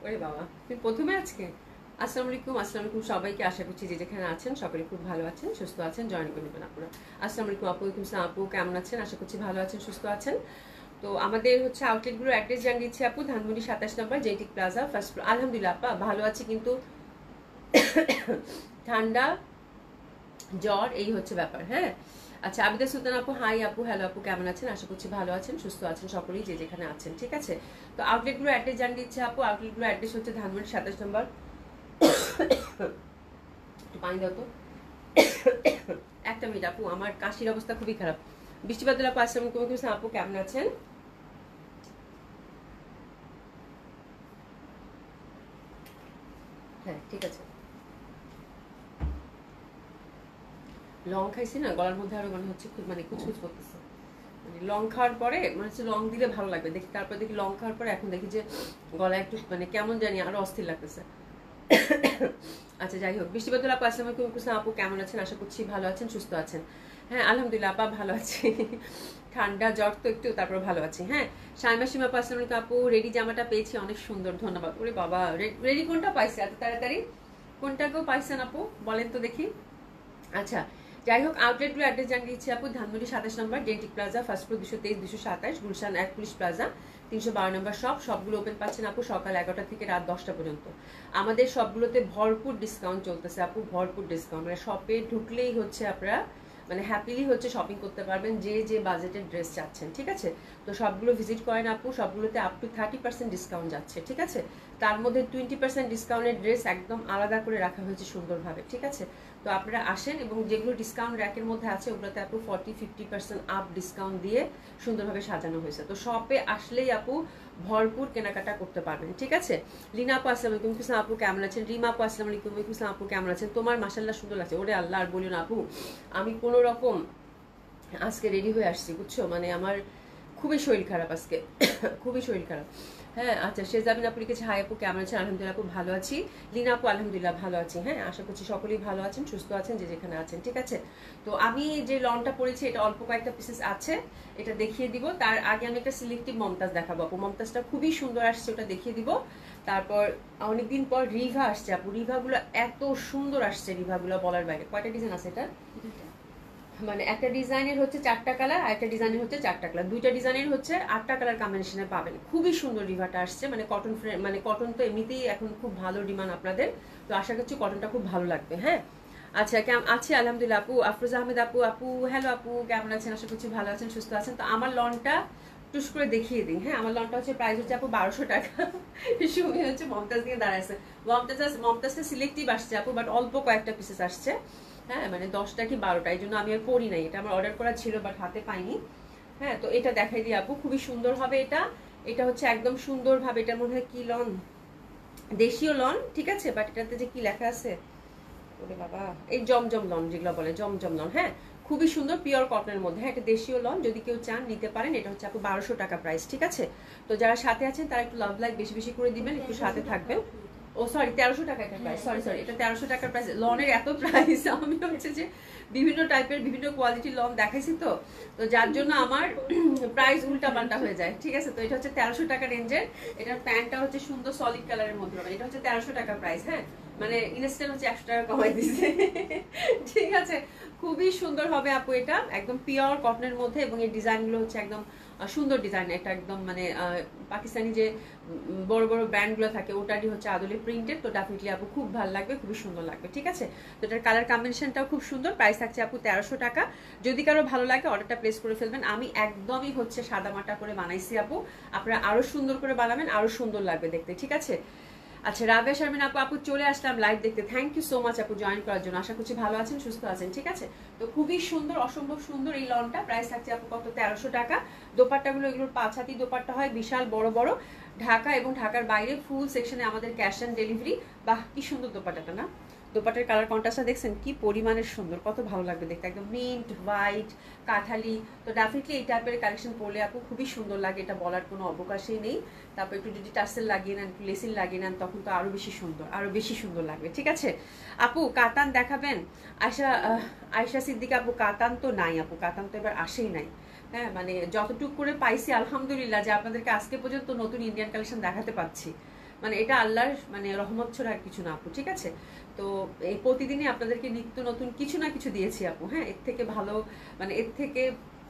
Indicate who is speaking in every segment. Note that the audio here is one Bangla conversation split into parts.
Speaker 1: ওরে বাবা তুমি প্রথমে আজকে আসসালামু আলাইকুম সবাইকে, আশা করছি যে যেখানে আছেন সকলে খুব ভালো আছেন, সুস্থ আছেন, জয়েন করে নেবেন আপনারা। আসসালামু আলাইকুম আপু, আপু কেমন আছেন? আশা করছি ভালো আছেন, সুস্থ আছেন। তো আমাদের হচ্ছে আউটলেটগুলোর অ্যাড্রেস জানিয়ে দিচ্ছি আপু। ধানমন্ডি 27 নম্বর জেটিক প্লাজা, ফার্স্ট ফ্লোর। আলহামদুলিল্লাহ আপা ভালো আছি, কিন্তু ঠান্ডা জ্বর এই হচ্ছে ব্যাপার। হ্যাঁ আচ্ছা, আবিদা সুলতান আপু হাই আপু, হ্যালো আপু কেমন আছেন? আশা করছি ভালো আছেন, সুস্থ আছেন সকলেই যে যেখানে আছেন। ঠিক আছে, তো আউটলেটগুলো অ্যাড্রেস জানিয়ে দিচ্ছে আপু। আউটলেটগুলো অ্যাড্রেস হচ্ছে ধানমন্ডি 27 নম্বর। একটু পানি দাও তো, একটা মিনিট আপু, আমার কাশির অবস্থা খুবই খারাপ। বৃষ্টিবাদল আপু আসসালামু আলাইকুম আপু কেমন আছেন? হ্যাঁ ঠিক আছে, লং খাইছি না, গলার মধ্যে আরো মনে হচ্ছে খুব মানে কুচকুচ করতেছে। মানে লং খাওয়ার পরে মনে হচ্ছে লং দিলে ভালো লাগবে দেখি, তারপর দেখি লং খাওয়ার পরে এখন দেখি যে গলা একটু মানে কেমন জানি আরো অস্থির লাগতেছে। আচ্ছা যাই হোক, বৃষ্টিবাদল আপু আসসালামু আলাইকুম আপু কেমন আছেন? আশা করছি ভালো আছেন, সুস্থ আছেন। হ্যাঁ আলহামদুলিল্লাহ আপা ভালো আছি, ঠান্ডা জ্বর তো একটু, তারপর ভালো আছি। হ্যাঁ শাইমা সীমা আপু আসসালামু আলাইকুম আপু, রেডি জামাটা পেয়েছি অনেক সুন্দর, ধন্যবাদ। ওরে বাবা, রেডি কোনটা পাইছে এত তাড়াতাড়ি? কোনটাকেও পাইছেন আপু বলেন তো দেখি। আচ্ছা যাই হোক, আউটলেটগুলো অ্যাড্রেস জানিয়ে দিচ্ছি আপু। ধানমন্ডি 27 নম্বর ডেন্টিক plaza, first floor 223 227, Gulshan 1 police plaza 312 নম্বর শপ। সবগুলো ওপেন পাচ্ছেন আপু সকাল 11টা থেকে রাত 10টা পর্যন্ত। আমাদের সবগুলোতে ভরপুর ডিসকাউন্ট চলতেছে আপু, ভরপুর ডিসকাউন্ট। মানে শপে ঢুকলেই হচ্ছে আপনারা মানে হ্যাপিলি হচ্ছে শপিং করতে পারবেন যে যে বাজেটের ড্রেস চাচ্ছেন। ঠিক আছে, তো সবগুলো ভিজিট করেন আপু, সবগুলোতে আপ টু 30% ডিসকাউন্ট যাচ্ছে। ঠিক আছে, তার মধ্যে 20% ডিসকাউন্টের ড্রেস একদম আলাদা করে রাখা হয়েছে সুন্দরভাবে। ঠিক আছে, তো আপনারা আসেন, এবং যেগুলো ডিসকাউন্ট র্যাকের মধ্যে আছে ওগুলোতে আপু 40-50% আপ ডিসকাউন্ট দিয়ে সুন্দরভাবে সাজানো হয়েছে। তো শপে আসলেই আপু ভরপুর কেনাকাটা করতে পারবেন। ঠিক আছে, লিনা আপু আসসালামু আলাইকুম আপু কেমন আছেন? রিমা আপু আসসালামু আলাইকুম আপু কেমন আছেন? তোমার মাশাআল্লাহ সুন্দর লাগছে। ওরে আল্লাহ, আর বলিও না আপু, আমি কোনো রকম আজকে রেডি হয়ে আসছি বুঝছো, মানে আমার খুবই শরীর খারাপ আজকে, খুবই শরীর খারাপ। হ্যাঁ আচ্ছা, শেজাবিন আপু লিখেছে হাই আপু কেমন আছেন? আলহামদুলিল্লাহ আপু ভালো আছি। লিনা আপু আলহামদুলিল্লাহ ভালো আছি। হ্যাঁ আশা করছি সকলেই ভালো আছেন, সুস্থ আছেন যে যেখানে আছেন। ঠিক আছে, তো আমি যে লনটা পরেছি এটা অল্প কয়েকটা পিসেস আছে, এটা দেখিয়ে দিব। তার আগে আমি একটা সিলেক্টিভ মমতাজ দেখাবো আপু, মমতাজটা খুবই সুন্দর আসছে, ওটা দেখিয়ে দিব। তারপর অনেকদিন পর রিভা আসছে আপু, রিভাগুলো এত সুন্দর আসছে, রিভাগুলো বলার বাইরে। কয়টা ডিজাইন আছে এটা? মানে একটা ডিজাইনের হচ্ছে 4টা কালার, আর একটা ডিজাইনের হচ্ছে 4টা কালার, দুইটা ডিজাইনের হচ্ছে 8টা কালার কম্বিনেশনে পাবেন। খুবই সুন্দর রিভাটা আসছে, মানে কটন মানে কটন তো এমনিতেই এখন খুব ভালো ডিমান্ড আপনাদের, তো আশা করছি কটনটা খুব ভালো লাগবে। হ্যাঁ আচ্ছা কেমন আছি? আলহামদুলিল্লাহ আপু। আফরোজা আহমেদ আপু, আপু হ্যালো আপু কেমন আছেন? আশা করছি ভালো আছেন, সুস্থ আছেন। তো আমার লনটা টুস করে দেখিয়ে দিই। হ্যাঁ আমার লনটা হচ্ছে প্রাইস হচ্ছে আপু 1200 টাকা। সুমি হচ্ছে মমতাজ দিয়ে দাঁড়াইছে, মমতাজটা সিলেক্টিভ আসছে আপু, বাট অল্প কয়েকটা পিসেস আসছে। হ্যাঁ মানে 10টা কি 12টা, এই জন্য আমি আর পরি নাই, এটা আমার অর্ডার করা ছিল বাট হাতে পাইনি। হ্যাঁ তো এটা দেখাই দিই আপু, খুবই সুন্দর হবে এটা। এটা হচ্ছে একদম সুন্দরভাবে, এটার মধ্যে কি লন, দেশীয় লন। ঠিক আছে, বাট এটাতে যে কি লেখা আছে, ওরে বাবা, এই জমজম লন যেগুলো বলে, জমজম লন। হ্যাঁ খুবই সুন্দর, পিওর কটনের মধ্যে। হ্যাঁ এটা দেশীয় লন, যদি কেউ চান নিতে পারেন। এটা হচ্ছে আপু 1200 টাকা প্রাইস। ঠিক আছে, তো যারা সাথে আছেন তারা একটু লাভ লাইক বেশি বেশি করে দিবেন, একটু সাথে থাকবেন। ও সরি 1300 টাকা এটা প্রাইস, সরি এটা 1300 টাকার প্রাইস। লনের এত প্রাইস, আমি হচ্ছে যে বিভিন্ন টাইপের বিভিন্ন কোয়ালিটির লন দেখাইছি, তো তো যার জন্য আমার প্রাইস উল্টা পাল্টা হয়ে যায়। ঠিক আছে, তো এটা হচ্ছে 1300 টাকা রেঞ্জের। এটার প্যান্টটা হচ্ছে সুন্দর সলিড কালারের মধ্যে হবে। এটা হচ্ছে 1300 টাকা প্রাইস। হ্যাঁ মানে ইনস্ট্যান্ট হচ্ছে 100 টাকা কমাই দিছে। ঠিক আছে, খুবই সুন্দর হবে আপু, এটা একদম পিওর কটনের মধ্যে, এবং এই ডিজাইনগুলো হচ্ছে একদম সুন্দর ডিজাইন। এটা একদম মানে পাকিস্তানি যে বড় বড় ব্র্যান্ডগুলো থাকে ওটারই হচ্ছে আদলে প্রিন্টেড, তো ডেফিনেটলি আপু খুব ভালো লাগবে, খুবই সুন্দর লাগবে। ঠিক আছে, তো এটার কালার কম্বিনেশনটাও খুব সুন্দর। প্রাইস থাকছে আপু 1300 টাকা। যদি কারো ভালো লাগে অর্ডারটা প্লেস করে ফেলবেন। আমি একদমই হচ্ছে সাদা মাটা করে বানাইছি আপু, আপনারা আরো সুন্দর করে বানাবেন, আরো সুন্দর লাগবে দেখতে। ঠিক আছে, আচ্ছা রাবেয়া শারমিন আপু, আপু চলে আসলাম লাইভ দেখতে। থ্যাংক ইউ সো মাচ আপু জয়েন করার জন্য। আশা করছি ভালো আছেন, সুস্থ আছেন। ঠিক আছে, তো খুবই সুন্দর, অসম্ভব সুন্দর এই লনটা। প্রাইস থাকছে আপু কত, 1300 টাকা। দোপাট্টাগুলো এগুলোর 5 হাতি দোপাট্টা হয়, বিশাল বড় বড়। ঢাকা এবং ঢাকার বাইরে ফুল সেকশনে আমাদের ক্যাশ অন ডেলিভারি। বাহ কি সুন্দর দোপাট্টাটা না, দোপাট্টার কালার কন্ট্রাস্টটা দেখছেন কি পরিমাণের সুন্দর, কত ভালো লাগবে দেখতে, একদম মিন্ট হোয়াইট কাঠালি। তো ডেফিনেটলি এই টাইপের কালেকশন পরলে আপু খুবই সুন্দর লাগে, এটা বলার কোনো অবকাশই নেই। তারপর একটু যদি টাসেল লাগিয়ে নেন, একটু লেসিল লাগিয়ে নেন, তখন তো আরো বেশি সুন্দর, আরো বেশি সুন্দর লাগবে। ঠিক আছে আপু, কাতান দেখাবেন? আয়শা সিদ্দিকা আপু, কাতান তো নাই আপু, কাতান তো এবার আসেই নাই। হ্যাঁ মানে যতটুকু করে পাইছি আলহামদুলিল্লাহ, যে আপনাদেরকে আজকে পর্যন্ত নতুন ইন্ডিয়ান কালেকশন দেখাতে পাচ্ছি, মানে এটা আল্লাহর মানে রহমত ছাড়া আর কিছু না আপু। ঠিক আছে, তো এই প্রতিদিনই আপনাদেরকে নিত্য নতুন কিছু না কিছু দিয়েছি আপু। হ্যাঁ, এর থেকে ভালো মানে এর থেকে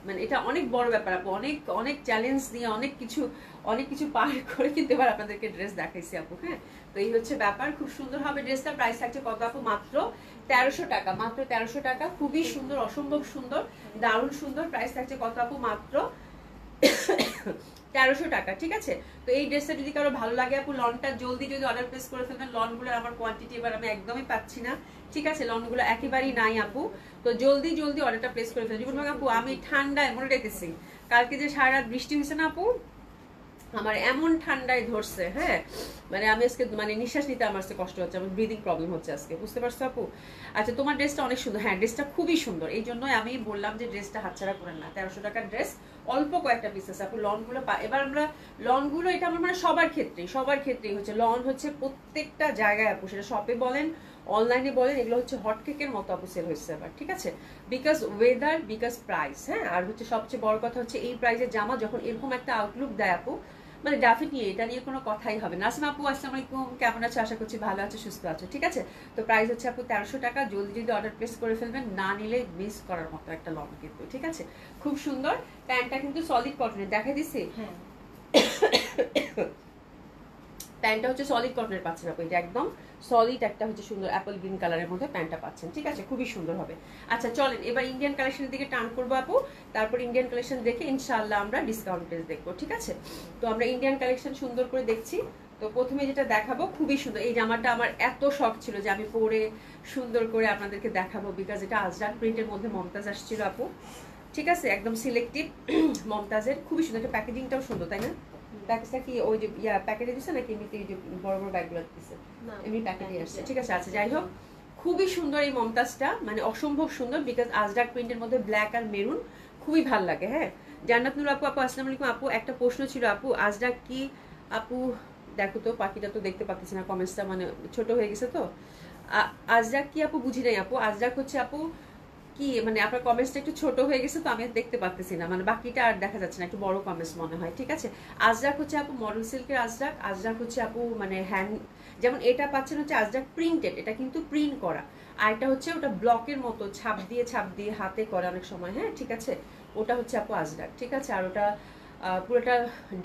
Speaker 1: মানে এটা অনেক বড় ব্যাপার আপু, অনেক অনেক চ্যালেঞ্জ দিয়ে অনেক কিছু পার করে কিন্তু এবার আপনাদেরকে ড্রেস দেখাইছি আপু। হ্যাঁ, তো এই হচ্ছে ব্যাপার, খুব সুন্দর হবে ড্রেসটা। প্রাইস থাকছে কত আপু? মাত্র 1300 টাকা, মাত্র 1300 টাকা। খুবই সুন্দর, অসম্ভব সুন্দর, দারুণ সুন্দর। প্রাইস থাকছে কত আপু? মাত্র 1300 টাকা। ঠিক আছে, তো এই ড্রেসটা যদি কারো ভালো লাগে আপু, লনটা জলদি যদি অর্ডার প্লেস করে ফেলবেন। লনগুলোর আমার কোয়ান্টিটি এবার আমি একদমই পাচ্ছি না। ঠিক আছে, লনগুলো একেবারেই নাই আপু, তো জলদি জলদি অর্ডারটা প্লেস করে ফেলবেন। জীবন আপু আমি ঠান্ডায় মনে রেখেছি, কালকে যে সারা রাত বৃষ্টি হয়েছে না আপু, আমার এমন ঠান্ডায় ধরছে। হ্যাঁ মানে আমি আজকে মানে নিঃশ্বাস নিতে আমার আজকে কষ্ট হচ্ছে, আমার ব্রিদিং প্রবলেম হচ্ছে আজকে, বুঝতে পারছো আপু? আচ্ছা তোমার ড্রেসটা অনেক সুন্দর। হ্যাঁ ড্রেসটা খুবই সুন্দর, এই জন্যই আমি বললাম যে ড্রেসটা হাতছাড়া করেন না। 1300 টাকার ড্রেস, অল্প কয়েকটা পিস আছে আপু। লনগুলো এবার আমরা লনগুলো, এটা আমার মানে সবার ক্ষেত্রেই হচ্ছে লন, হচ্ছে প্রত্যেকটা জায়গায় আপু, সেটা শপে বলেন অনলাইনে বলেন, এগুলো হচ্ছে হটকেকের মতো আপু সেল হচ্ছে এবার। ঠিক আছে, বিকজ ওয়েদার, বিকজ প্রাইস। হ্যাঁ, আর হচ্ছে সবচেয়ে বড় কথা হচ্ছে এই প্রাইসের জামা যখন এরকম একটা আউটলুক দেয় আপু, মানে ডেফিনেটলি এটা নিয়ে কোনো কথাই হবে না। নাসিমা আপু আসসালামু আলাইকুম, কেমন আছো? আশা করছি ভালো আছো, সুস্থ আছো। ঠিক আছে, তো প্রাইস হচ্ছে আপু 1300 টাকা। জলদি যদি অর্ডার প্লেস করে ফেলবেন, না নিলে মিস করার মতো একটা লন কিন্তু। ঠিক আছে, খুব সুন্দর। প্যান্টটা কিন্তু সলিড কটনের, দেখাই দিচ্ছি। হ্যাঁ প্যান্টটা হচ্ছে সলিড কটনের পাচ্ছেন আপু, এটা একদম সলিড একটা হচ্ছে সুন্দর অ্যাপল গ্রিন কালারের মধ্যে প্যান্টটা পাচ্ছেন। ঠিক আছে, খুবই সুন্দর হবে। আচ্ছা চলেন এবার ইন্ডিয়ান কালেকশনের দিকে টার্ন করবো আপু, তারপর ইন্ডিয়ান কালেকশন দেখে ইনশাআল্লাহ আমরা ডিসকাউন্ট প্রাইস দেখবো। ঠিক আছে, তো আমরা ইন্ডিয়ান কালেকশন সুন্দর করে দেখছি। তো প্রথমে যেটা দেখাবো, খুবই সুন্দর এই জামাটা, আমার এত শখ ছিল যে আমি পরে সুন্দর করে আপনাদেরকে দেখাবো, বিকজ এটা আজরাক প্রিন্টের মধ্যে মমতাজ আসছিল আপু। ঠিক আছে, একদম সিলেক্টিভ মমতাজের, খুবই সুন্দর। একটা প্যাকেজিংটাও সুন্দর, তাই না? প্যাকেজটা কি ওই যে প্যাকেটে দিচ্ছে নাকি এমনিতে যে বড় বড় ব্যাগগুলো দিচ্ছে? এমনি প্যাকেটে আসছে। ঠিক আছে, আচ্ছা যাই হোক, খুবই সুন্দর এই মমতাজটা, মানে অসম্ভব সুন্দর, বিকজ আজরাক প্রিন্টের মধ্যে ব্ল্যাক আর মেরুন খুবই ভালো লাগে। হ্যাঁ, জান্নাত নূর আপু, আপু আসসালামু আলাইকুম আপু, একটা প্রশ্ন ছিল আপু, আজরাক কি আপু? দেখো তো পাখিটা তো দেখতে পাচ্ছি না, কমেন্টসটা মানে ছোট হয়ে গেছে তো। আজরাক কি আপু? বুঝি নাই আপু। আজরাক হচ্ছে আপু কি, মানে আপনার কমেন্টসটা একটু ছোট হয়ে গেছে তো আমি আর দেখতে পাচ্ছি না, মানে বাকিটা আর দেখা যাচ্ছে না, একটু বড় কমেন্টস মনে হয়। ঠিক আছে, আজরাক হচ্ছে আপু মডেল সিল্কের আজরাক। আজরাক হচ্ছে আপু মানে হ্যান্ড, যেমন এটা পাচ্ছেন হচ্ছে আজরাক প্রিন্টেড, এটা কিন্তু প্রিন্ট করা। আর এটা হচ্ছে ওটা ব্লকের মতো ছাপ দিয়ে হাতে করে অনেক সময়। হ্যাঁ ঠিক আছে, ওটা হচ্ছে আপু আজরাক। ঠিক আছে, আর ওটা পুরোটা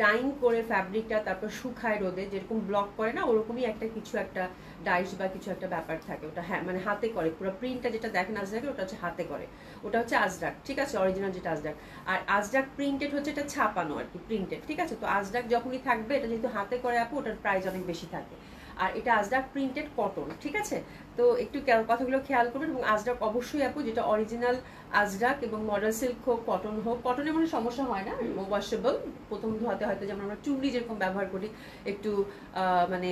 Speaker 1: ডাইং করে ফ্যাব্রিকটা, তারপর শুকায় রোদে, যেরকম ব্লক করে না ওরকমই একটা কিছু একটা ডাইস বা কিছু একটা ব্যাপার থাকে। ওটা হ্যাঁ মানে হাতে করে, পুরো প্রিন্টটা যেটা দেখেন আজরাকের, ওটা হচ্ছে হাতে করে, ওটা হচ্ছে আজরাক। ঠিক আছে, অরিজিনাল যেটা আজরাক। আর আজরাক প্রিন্টেড হচ্ছে এটা ছাপানো আর কি, প্রিন্টেড। ঠিক আছে, তো আজরাক যখনই থাকবে, এটা যেহেতু হাতে করে আপু, ওটার প্রাইস অনেক বেশি থাকে। আর এটা আজরাক প্রিন্টেড কটন। ঠিক আছে, তো একটু কথাগুলো খেয়াল করবেন। এবং আজরাক অবশ্যই আপু যেটা অরিজিনাল আজরাক, এবং মডেল সিল্ক হোক কটন হোক, কটনের মানে সমস্যা হয় না, ওয়াশেবল, প্রথম ধোয়াতে হয়তো যেমন আমরা চুড়ি যেরকম ব্যবহার করি একটু মানে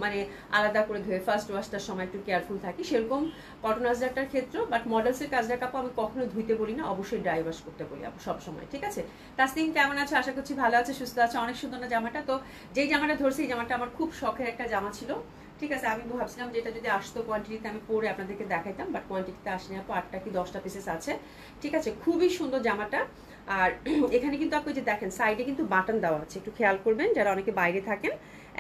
Speaker 1: মানে আলাদা করে ধুয়ে ফার্স্ট ওয়াশটার সময় একটু কেয়ারফুল থাকি, সেরকম কটন আজরাকটার ক্ষেত্রে। বাট মডেল সিল্ক আজরাক আপু আমি কখনো ধুইতে বলি না, অবশ্যই ড্রাই ওয়াশ করতে বলি আপু সবসময়। ঠিক আছে, তাসনিম কেমন আছে? আশা করছি ভালো আছে, সুস্থ আছে। অনেক সুন্দর না জামাটা? তো যেই জামাটা ধরছি, এই জামাটা আমার খুব শখের একটা জামা ছিল। ঠিক আছে, আমি ভাবছিলাম যে এটা যদি আসতো কোয়ান্টিটিতে আমি পরে আপনাদেরকে দেখাইতাম, বাট কোয়ান্টিটিতে আসেনি আপু, 8টা কি 10টা পিসেস আছে। ঠিক আছে, খুবই সুন্দর জামাটা। আর এখানে কিন্তু আপনি যে দেখেন সাইডে কিন্তু বাটন দেওয়া আছে, একটু খেয়াল করবেন যারা অনেকে বাইরে থাকেন,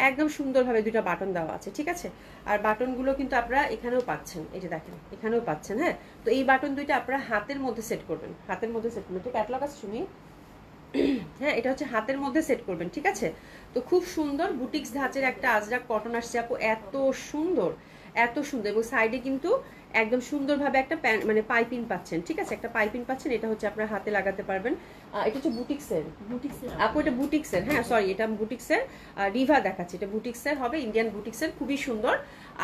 Speaker 1: একদম সুন্দরভাবে 2টা বাটন দেওয়া আছে। ঠিক আছে, আর বাটনগুলো কিন্তু আপনারা এখানেও পাচ্ছেন, এই যে দেখেন এখানেও পাচ্ছেন। হ্যাঁ, তো এই বাটন 2টা আপনারা হাতের মধ্যে সেট করবেন, হাতের মধ্যে সেট করবেন। ঠিক, ক্যাটালগ আছে শুনি। হ্যাঁ, এটা হচ্ছে হাতের মধ্যে সেট করবেন। ঠিক আছে, তো খুব সুন্দর বুটিক্স ধাঁচের একটা আজরাক কটন আসছে আপু, এত সুন্দর এত সুন্দর। এবং সাইডে কিন্তু একদম সুন্দরভাবে একটা মানে পাইপিং পাচ্ছেন, ঠিক আছে, একটা পাইপিং পাচ্ছেন। এটা হচ্ছে আপনার হাতে লাগাতে পারবেন। এটা হচ্ছে বুটিক্সের, আপু এটা বুটিক্সের, হ্যাঁ সরি এটা বুটিক্সের, রিভা দেখাচ্ছে, এটা বুটিক্সের হবে, ইন্ডিয়ান বুটিক্সের, খুবই সুন্দর।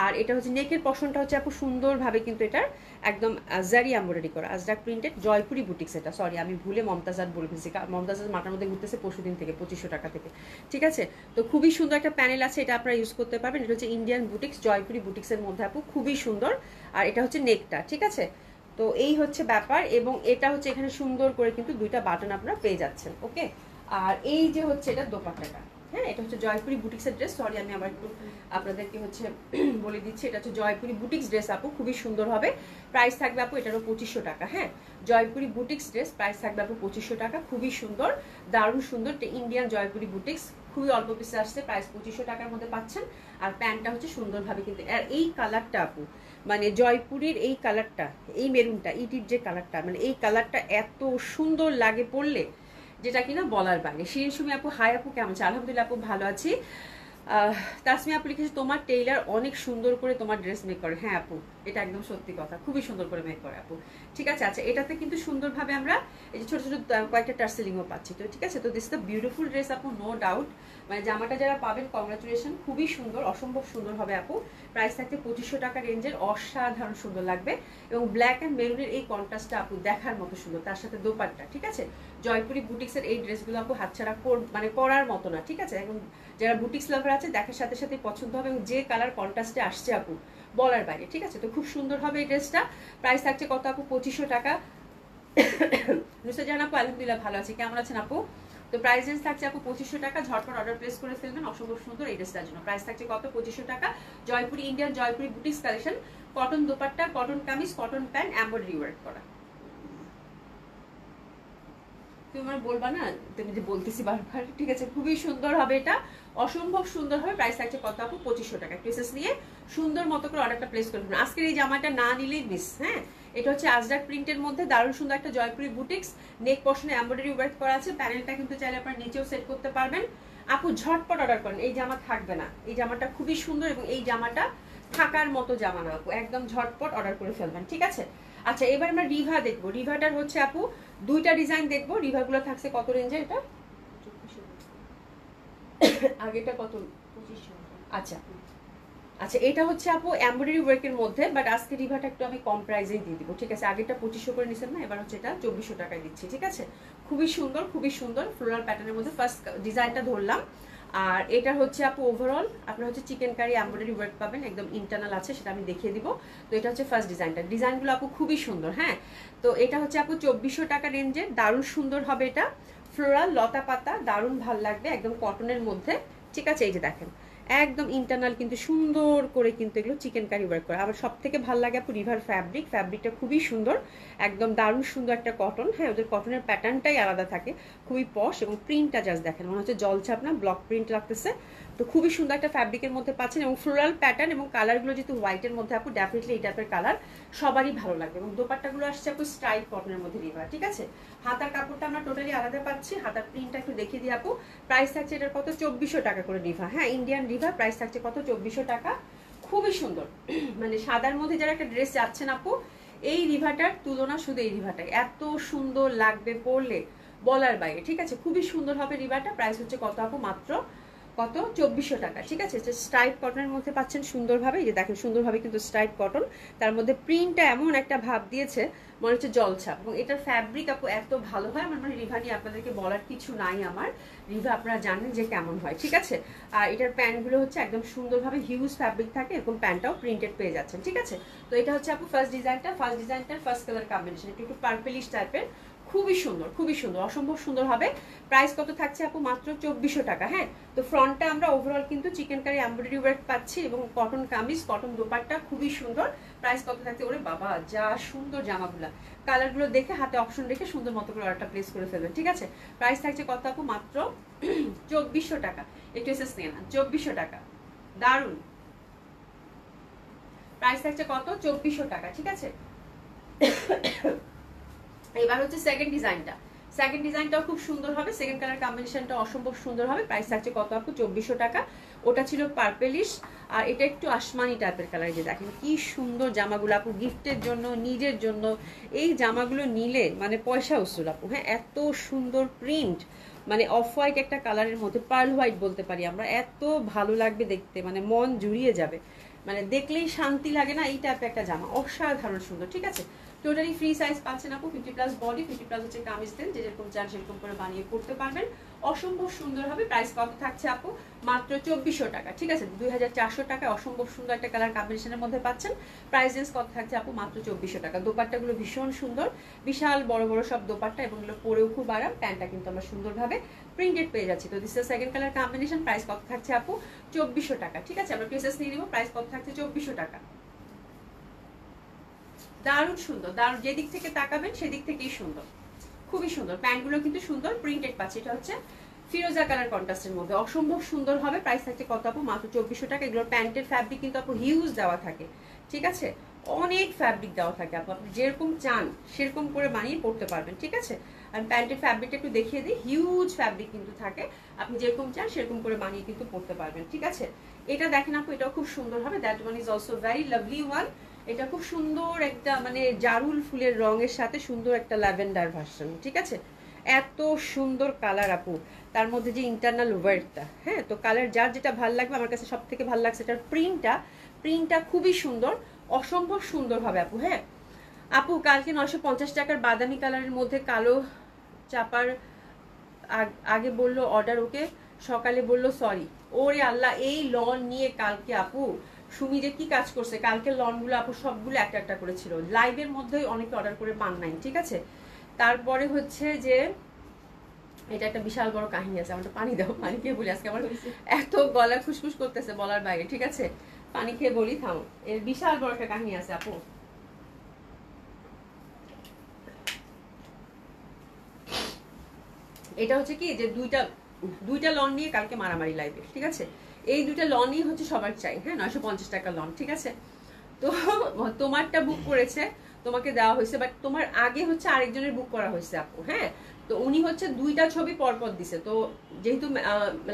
Speaker 1: আর এটা হচ্ছে নেকের পশনটা হচ্ছে আপু সুন্দরভাবে কিন্তু এটার একদম জারি এমব্রয়ডারি করা, আজরাক প্রিন্টেড, জয়পুরি বুটিক্স। এটা সরি আমি ভুলে মমতাজার বলে ফেলছি, মমতাজার মাথার মধ্যে ঘুরতেছে পরশুদিন থেকে 2500 টাকা থেকে, ঠিক আছে। তো খুবই সুন্দর একটা প্যানেল আছে, এটা আপনারা ইউজ করতে পারবেন। এটা হচ্ছে ইন্ডিয়ান বুটিক্স, জয়পুরি বুটিক্সের মধ্যে আপু, খুবই সুন্দর। আর এটা হচ্ছে নেকটা, ঠিক আছে। তো এই হচ্ছে ব্যাপার, এবং এটা হচ্ছে এখানে সুন্দর করে কিন্তু দুইটা বাটন আপনারা পেয়ে যাচ্ছেন, ওকে। আর এই যে হচ্ছে এটা দোপাট্টাটা, হ্যাঁ এটা হচ্ছে জয়পুরি বুটিক্সের ড্রেস, সরি আমি আবার একটু আপনাদেরকে হচ্ছে বলে দিচ্ছি, এটা হচ্ছে জয়পুরি বুটিক্স ড্রেস আপু, খুবই সুন্দর হবে। প্রাইস থাকবে আপু এটারও 2500 টাকা, হ্যাঁ জয়পুরি বুটিক্স ড্রেস, প্রাইস থাকবে আপু 2500 টাকা, খুবই সুন্দর, দারুণ সুন্দর। ইন্ডিয়ান জয়পুরি বুটিক্স, খুবই অল্প পিসে আসছে, প্রাইস 2500 টাকার মধ্যে পাচ্ছেন। আর প্যান্টটা হচ্ছে সুন্দরভাবে কিন্তু, আর এই কালারটা আপু মানে জয়পুরির এই কালারটা, এই মেরুনটা, ইটির যে কালারটা, মানে এই কালারটা এত সুন্দর লাগে পরলে, যেটা কিনা বলার বাইরে। শিরিন সুমি আপু হাই আপু, কেমন আছে? আলহামদুলিল্লাহ আপু ভালো আছি। তাসমি আপু লিখেছে তোমার টেইলার অনেক সুন্দর করে তোমার ড্রেস মেক করে। হ্যাঁ আপু এটা একদম সত্যি কথা, খুবই সুন্দর করে মেক করে আপু, ঠিক আছে। আচ্ছা এটাতে কিন্তু সুন্দরভাবে আমরা এই যে ছোট ছোট কয়েকটা টার্সেলিংও পাচ্ছি, তো ঠিক আছে। তো দিস দ্য বিউটিফুল ড্রেস আপু, নো ডাউট, মানে জামাটা যারা পাবেন কংগ্রাচুলেশন, খুবই সুন্দর, অসম্ভব সুন্দর হবে আপু। প্রাইস থাকছে 2500 টাকা রেঞ্জের, অসাধারণ সুন্দর লাগবে। এবং ব্ল্যাক অ্যান্ড মেরুনের এই কন্ট্রাস্টটা আপু দেখার মতো সুন্দর, তার সাথে দোপাট্টা, ঠিক আছে। জয়পুরি বুটিক্সের এই ড্রেসগুলো আপু হাতছাড়া মানে পরার মতো না, ঠিক আছে। এখন যারা বুটিক্স লাভার আছে দেখার সাথে সাথে পছন্দ হবে, এবং যে কালার কন্ট্রাস্টে আসছে আপু বলার বাইরে, ঠিক আছে। তো খুব সুন্দর হবে এই ড্রেসটা। প্রাইস থাকছে কত আপু? 2500 টাকা। নুসরাত জাহান আপু আলহামদুলিল্লাহ ভালো আছি, কেমন আছেন আপু? তো প্রাইস রেঞ্জ থাকছে আপু 2500 টাকা, ঝটপট অর্ডার প্লেস করে ফেলবেন, অসম্ভব সুন্দর এই ড্রেসটার জন্য। প্রাইস থাকছে কত? 2500 টাকা। Jaipuri Indian Jaipuri boutiques collection, cotton dupatta, cotton kameez, cotton pant, embroidery work করা। তুমি আমার বলবা না, তুমি যে বলতেছি বারবার, ঠিক আছে। খুবই সুন্দর হবে এটা, অসম্ভব সুন্দর হবে। প্রাইস থাকছে কত আপু? 2500 টাকা। প্রেসেস নিয়ে সুন্দর মতো করে অর্ডারটা প্লেস করে ফেলুন। আজকের এই জামাটা না নিলেই মিস, হ্যাঁ। এটা হচ্ছে আজরাক প্রিন্টের মধ্যে দারুণ সুন্দর একটা জয়পুরি বুটিক্স, নেক পশনে এমব্রয়ডারি ওয়ার্ক করা আছে। প্যানেলটা কিন্তু চাইলে আপনারা নিচেও সেট করতে পারবেন। আপু ঝটপট অর্ডার করেন, এই জামা থাকবে না, এই জামাটা খুবই সুন্দর, এবং এই জামাটা থাকার মতো জামা না আপু, একদম ঝটপট অর্ডার করে ফেলবেন, ঠিক আছে। আচ্ছা এবার আমরা রিভা দেখবো। রিভাটার হচ্ছে আপু দুইটা ডিজাইন দেখবো। রিভাগুলো থাকছে কত রেঞ্জে? এটা আগেটা কত? 2500। আচ্ছা আচ্ছা এটা হচ্ছে আপু এমব্রয়ডারি ওয়ার্কের মধ্যে, বাট আজকে রিভাটা একটু আমি কম প্রাইসেই দিয়ে দিব, ঠিক আছে। আগেরটা 2500 করে নিছেন না, এবার হচ্ছে এটা 2400 টাকায় দিচ্ছি, ঠিক আছে। খুবই সুন্দর, খুবই সুন্দর ফ্লোরাল প্যাটার্নের মধ্যে ফার্স্ট ডিজাইনটা ধরলাম। আর এটা হচ্ছে আপু ওভারঅল আপনারা হচ্ছে চিকেন কারি এমব্রয়ডারি ওয়ার্ক পাবেন, একদম ইন্টারনাল আছে, সেটা আমি দেখিয়ে দিব। তো এটা হচ্ছে ফার্স্ট ডিজাইনটা, ডিজাইনগুলো আপু খুবই সুন্দর, হ্যাঁ। তো এটা হচ্ছে আপু 2400 টাকা রেঞ্জের, দারুণ সুন্দর হবে এটা, ফ্লোরাল লতা পাতা, দারুণ ভাল লাগবে, একদম কটনের মধ্যে, ঠিক আছে। এই যে দেখেন একদম ইন্টারনাল কিন্তু সুন্দর করে কিন্তু এগুলো চিকেন কারি ওয়ার্ক করে। আবার সব থেকে ভালো লাগে আপু রিভার ফ্যাব্রিকটা খুবই সুন্দর, একদম দারুণ সুন্দর একটা কটন, হ্যাঁ ওদের কটনের প্যাটার্নটাই আলাদা থাকে, খুবই পশ। এবং প্রিন্টটা জাস্ট দেখেন, মনে হচ্ছে জলছাপ না, ব্লক প্রিন্ট লাগতেছে। তো খুবই সুন্দর একটা ফ্যাব্রিকের মধ্যে পাচ্ছেন, এবং ফ্লোরাল প্যাটার্ন, এবং কালারগুলো যেহেতু হোয়াইটের মধ্যে আপু ডেফিনেটলি এই টাইপের কালার সবারই ভালো লাগবে। এবং দোপাট্টাগুলো আসছে আপু স্ট্রাইপ কটনের মধ্যে রিভার, ঠিক আছে। হাতার কাপড়টা আমরা টোটালি আলাদা পাচ্ছি, হাতার প্রিন্টটা একটু দেখিয়ে দিই আপু। প্রাইস থাকছে এটার কত? 2400 টাকা করে রিভা, হ্যাঁ ইন্ডিয়ান রিভা, প্রাইস থাকছে কত? 2400 টাকা। খুবই সুন্দর, মানে সাদার মধ্যে যারা একটা ড্রেস যাচ্ছেন আপু, এই রিভাটার তুলনা শুধু এই রিভাটাই, এত সুন্দর লাগবে পরলে বলার বাইরে, ঠিক আছে। খুবই সুন্দর হবে রিভাটা। প্রাইস হচ্ছে কত আপু? মাত্র কত? 2400 টাকা, ঠিক আছে। স্ট্রাইপ কটনের মধ্যে পাচ্ছেন সুন্দরভাবে, এই যে দেখেন সুন্দরভাবে কিন্তু স্ট্রাইপ কটন, তার মধ্যে প্রিন্টটা এমন একটা ভাব দিয়েছে মনে হচ্ছে জলছাপ, এবং এটার ফ্যাব্রিক আপু এত ভালো হয়, আমার মানে রিভা নিয়ে আপনাদেরকে বলার কিছু নাই আমার, রিভা আপনারা জানেন যে কেমন হয়, ঠিক আছে। আর এটার প্যান্টগুলো হচ্ছে একদম সুন্দরভাবে হিউজ ফ্যাব্রিক থাকে, এরকম প্যান্টটাও প্রিন্টেড পেয়ে যাচ্ছেন, ঠিক আছে। তো এটা হচ্ছে আপু ফার্স্ট ডিজাইনটার ফার্স্ট কালার কম্বিনেশন, একটু পার্পেলিশ টাইপের, খুবই সুন্দর, খুবই সুন্দর, অসম্ভব সুন্দর হবে। প্রাইস কত থাকছে আপু? মাত্র 2400 টাকা, হ্যাঁ। তো ফ্রন্টটা আমরা ওভারঅল কিন্তু চিকেন কারি এমব্রয়ডারি ওয়ার্ক পাচ্ছি, এবং কটন কামিজ, কটন দোপাট্টা, খুবই সুন্দর। প্রাইস কত থাকছে? ওরে বাবা যা সুন্দর জামাগুলা, কালারগুলো দেখে হাতে অপশন রেখে সুন্দর মতো করে অর্ডারটা প্লেস করে ফেলবেন, ঠিক আছে। প্রাইস থাকছে কত আপু? মাত্র 2400 টাকা। একটু এসএস নিয়ে না, 2400 টাকা, দারুন। প্রাইস থাকছে কত? 2400 টাকা, ঠিক আছে। এবার হচ্ছে সেকেন্ড ডিজাইনটাও খুব সুন্দর হবে, সেকেন্ড কালার কম্বিনেশনটা অসম্ভব সুন্দর হবে। প্রাইস থাকছে কত আপু? 2400 টাকা। ওটা ছিল পার্পেলিশ, আর এটা একটু আসমানি টাইপের কালার, যে দেখেন কি সুন্দর জামাগুলো আপু, গিফটের জন্য, নিজের জন্য এই জামাগুলো নিলে মানে পয়সা উসুল আপু। হ্যাঁ, এত সুন্দর প্রিন্ট, মানে অফ হোয়াইট একটা কালারের মধ্যে, পার্ল হোয়াইট বলতে পারি আমরা, এত ভালো লাগবে দেখতে, মানে মন জুড়িয়ে যাবে, মানে দেখলেই শান্তি লাগে না, এই টাইপের একটা জামা অসাধারণ সুন্দর। ঠিক আছে, টোটালি ফ্রি সাইজ পাচ্ছেন আপু, 50+ বডি, 50+ হচ্ছে কামিজ দেন, যে যেরকম চান সেরকম করে বানিয়ে পড়তে পারবেন, অসম্ভব সুন্দর হবে। প্রাইস কত থাকছে আপু? মাত্র 2400 টাকা। ঠিক আছে, 2400 টাকায় অসম্ভব সুন্দর একটা কালার কম্বিনেশনের মধ্যে পাচ্ছেন। প্রাইস রেঞ্জ কত থাকছে আপু? মাত্র 2400 টাকা। দোপাট্টাগুলো ভীষণ সুন্দর, বিশাল বড় বড় সব দোপাট্টা, এবং এগুলো পরেও খুব আরাম। প্যান্টটা কিন্তু আমরা সুন্দরভাবে প্রিন্টেড পেয়ে যাচ্ছি। তো this is second colour combination. Price কত থাকছে আপু? 2400 টাকা। ঠিক আছে, আমরা প্রিন্সেস নিয়ে নিব। প্রাইস কত থাকছে? 2400 টাকা। দারুণ সুন্দর, দারুণ, যেদিক থেকে তাকাবেন সেদিক থেকেই সুন্দর, খুবই সুন্দর। প্যান্টগুলো কিন্তু সুন্দর প্রিন্টেড পাচ্ছি। এটা হচ্ছে ফিরোজা কালার কন্ট্রাস্টের মধ্যে, অসম্ভব সুন্দর হবে। প্রাইস থাকছে কত আপু? মাত্র 2400 টাকা। এগুলোর প্যান্টের ফ্যাব্রিক কিন্তু আপু হিউজ দেওয়া থাকে। ঠিক আছে, অনেক ফ্যাব্রিক দেওয়া থাকে আপু, আপনি যেরকম চান সেরকম করে বানিয়ে পড়তে পারবেন। ঠিক আছে, আমি প্যান্টের ফ্যাব্রিকটা একটু দেখিয়ে দিই। হিউজ ফ্যাব্রিক কিন্তু থাকে, আপনি যেরকম চান সেরকম করে বানিয়ে কিন্তু পড়তে পারবেন। ঠিক আছে, এটা দেখেন আপু, এটাও খুব সুন্দর হবে। That one is also very lovely one. এটা খুব সুন্দর একটা মানে জারুল ফুলের রঙের সাথে সুন্দর একটা ল্যাভেন্ডার ভার্সন। ঠিক আছে, এত সুন্দর কালার আপু, তার মধ্যে যে ইন্টারনাল ওয়ার্কটা, হ্যাঁ, তো কালার যার যেটা ভালো লাগবে, আমার কাছে সব থেকে ভালো লাগছে এটার প্রিন্টটা খুবই সুন্দর, অসম্ভব সুন্দর হবে আপু। হ্যাঁ আপু, কালকে 950 টাকার বাদামি কালারের মধ্যে কালো চাপার আগে বললো অর্ডার ওকে, সকালে বললো সরি। ওরে আল্লাহ, এই লন নিয়ে কালকে আপু সুমি যে কি কাজ করছে, কালকে লনগুলো আপু সবগুলো একটা একটা করেছিল, লাইভের মধ্যেই অনেকে অর্ডার করে পান নাই। ঠিক আছে, তারপরে হচ্ছে যে এটা একটা বিশাল বড় কাহিনী আছে। আমার পানি দাও, পানি খেয়ে বলি, আজকে আমার এত গলা খুশখুশ করতেছে বলার বাইরে। ঠিক আছে, পানি খেয়ে বলি, থামো, এর বিশাল বড় একটা কাহিনী আছে আপু। এটা হচ্ছে কি যে দুইটা লন নিয়ে কালকে মারামারি লাইভে। ঠিক আছে, এই দুইটা লনই হচ্ছে সবার চাই। হ্যাঁ, 950 টাকা লন। ঠিক আছে, তো তোমারটা বুক করেছে, তোমাকে দেওয়া হয়েছে, বাট তোমার আগে হচ্ছে আরেকজনের বুক করা হয়েছে আপু। হ্যাঁ, তো উনি হচ্ছে দুইটা ছবি পরপর দিছে, তো যেহেতু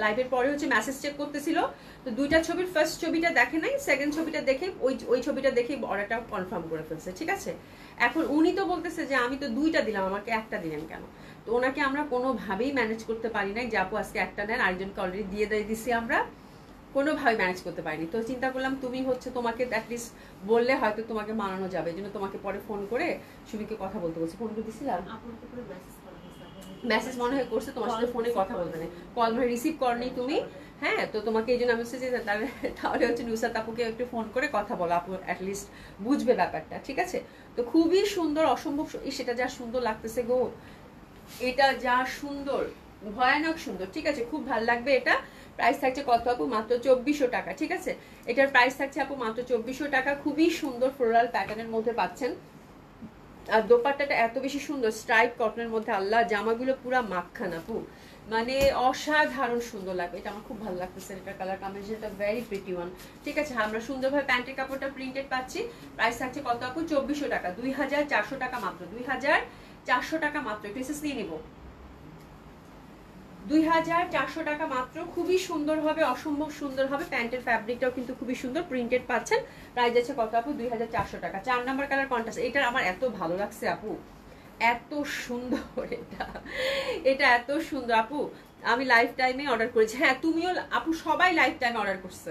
Speaker 1: লাইভের পরে হচ্ছে মেসেজ চেক করতেছিল, তো দুইটা ছবির ফার্স্ট ছবিটা দেখে নাই, সেকেন্ড ছবিটা দেখে ওই ছবিটা দেখে অর্ডারটা কনফার্ম করে ফেলছে। ঠিক আছে, এখন উনি তো বলতেছে যে আমি তো দুইটা দিলাম, আমাকে একটা দিলেন কেন? তো ওনাকে আমরা কোনোভাবেই ম্যানেজ করতে পারি নাই যে আপু আজকে একটা নেন, আরেকজনকে অলরেডি দিয়ে দিছি, আমরা কোনোভাবে ম্যানেজ করতে পারিনি। তো চিন্তা করলাম তুমি হচ্ছে, তোমাকে অ্যাটলিস্ট বললে হয়তো তোমাকে মানানো যাবে, এই জন্য তোমাকে পরে ফোন করে সুমিকে কথা বলতে বলছি। ফোন করে দিছিলাম, মেসেজ মনে হয় করছে, তোমার সাথে ফোনে কথা বলতে নেই, কল মানে রিসিভ করনি তুমি। হ্যাঁ, তো তোমাকে এই জন্য আমি বলছি যে তাহলে হচ্ছে নুসাত আপুকে একটু ফোন করে কথা বলো, আপু অ্যাটলিস্ট বুঝবে ব্যাপারটা। ঠিক আছে, তো খুবই সুন্দর, অসম্ভব, সেটা যা সুন্দর লাগতেছে গো, এটা যা সুন্দর, ভয়ানক সুন্দর। ঠিক আছে, খুব ভালো লাগবে এটা। প্রাইস থাকছে কত আপু? মাত্র 2400 টাকা। ঠিক আছে, এটার প্রাইস থাকছে আপু মাত্র 2400 টাকা। খুবই সুন্দর ফ্লোরাল প্যাটার্নের মধ্যে পাচ্ছেন, আর দোপাট্টাটা এত বেশি সুন্দর স্ট্রাইপ কটনের মধ্যে, আল্লাহ, জামাগুলো পুরা মাখান আপু, মানে অসাধারণ সুন্দর লাগবে। এটা আমার খুব ভালো লাগতেছে, এটা কালার কম্বিনেশনটা ভেরি প্রিটি ওয়ান। ঠিক আছে, আমরা সুন্দরভাবে প্যান্টের কাপড়টা প্রিন্টেড পাচ্ছি। প্রাইস থাকছে কত আপু? 2400 টাকা, 2400 টাকা মাত্র, 2400 টাকা মাত্র। ড্রেসেস নিয়ে নিব 2400 টাকা মাত্র। খুবই সুন্দর হবে, অসম্ভব সুন্দর হবে। প্যান্টের ফ্যাব্রিকটাও কিন্তু খুবই সুন্দর প্রিন্টেড পাচ্ছেন। প্রাইস আছে কত আপু? 2400 টাকা। 4 নাম্বার কালার কন্ট্রাস্ট, এটা আমার এত ভালো লাগছে আপু, এত সুন্দর, এটা এত সুন্দর আপু। আমি লাইফ টাইমে অর্ডার করেছি। হ্যাঁ, তুমিও আপু, সবাই লাইফ টাইমে অর্ডার করছে,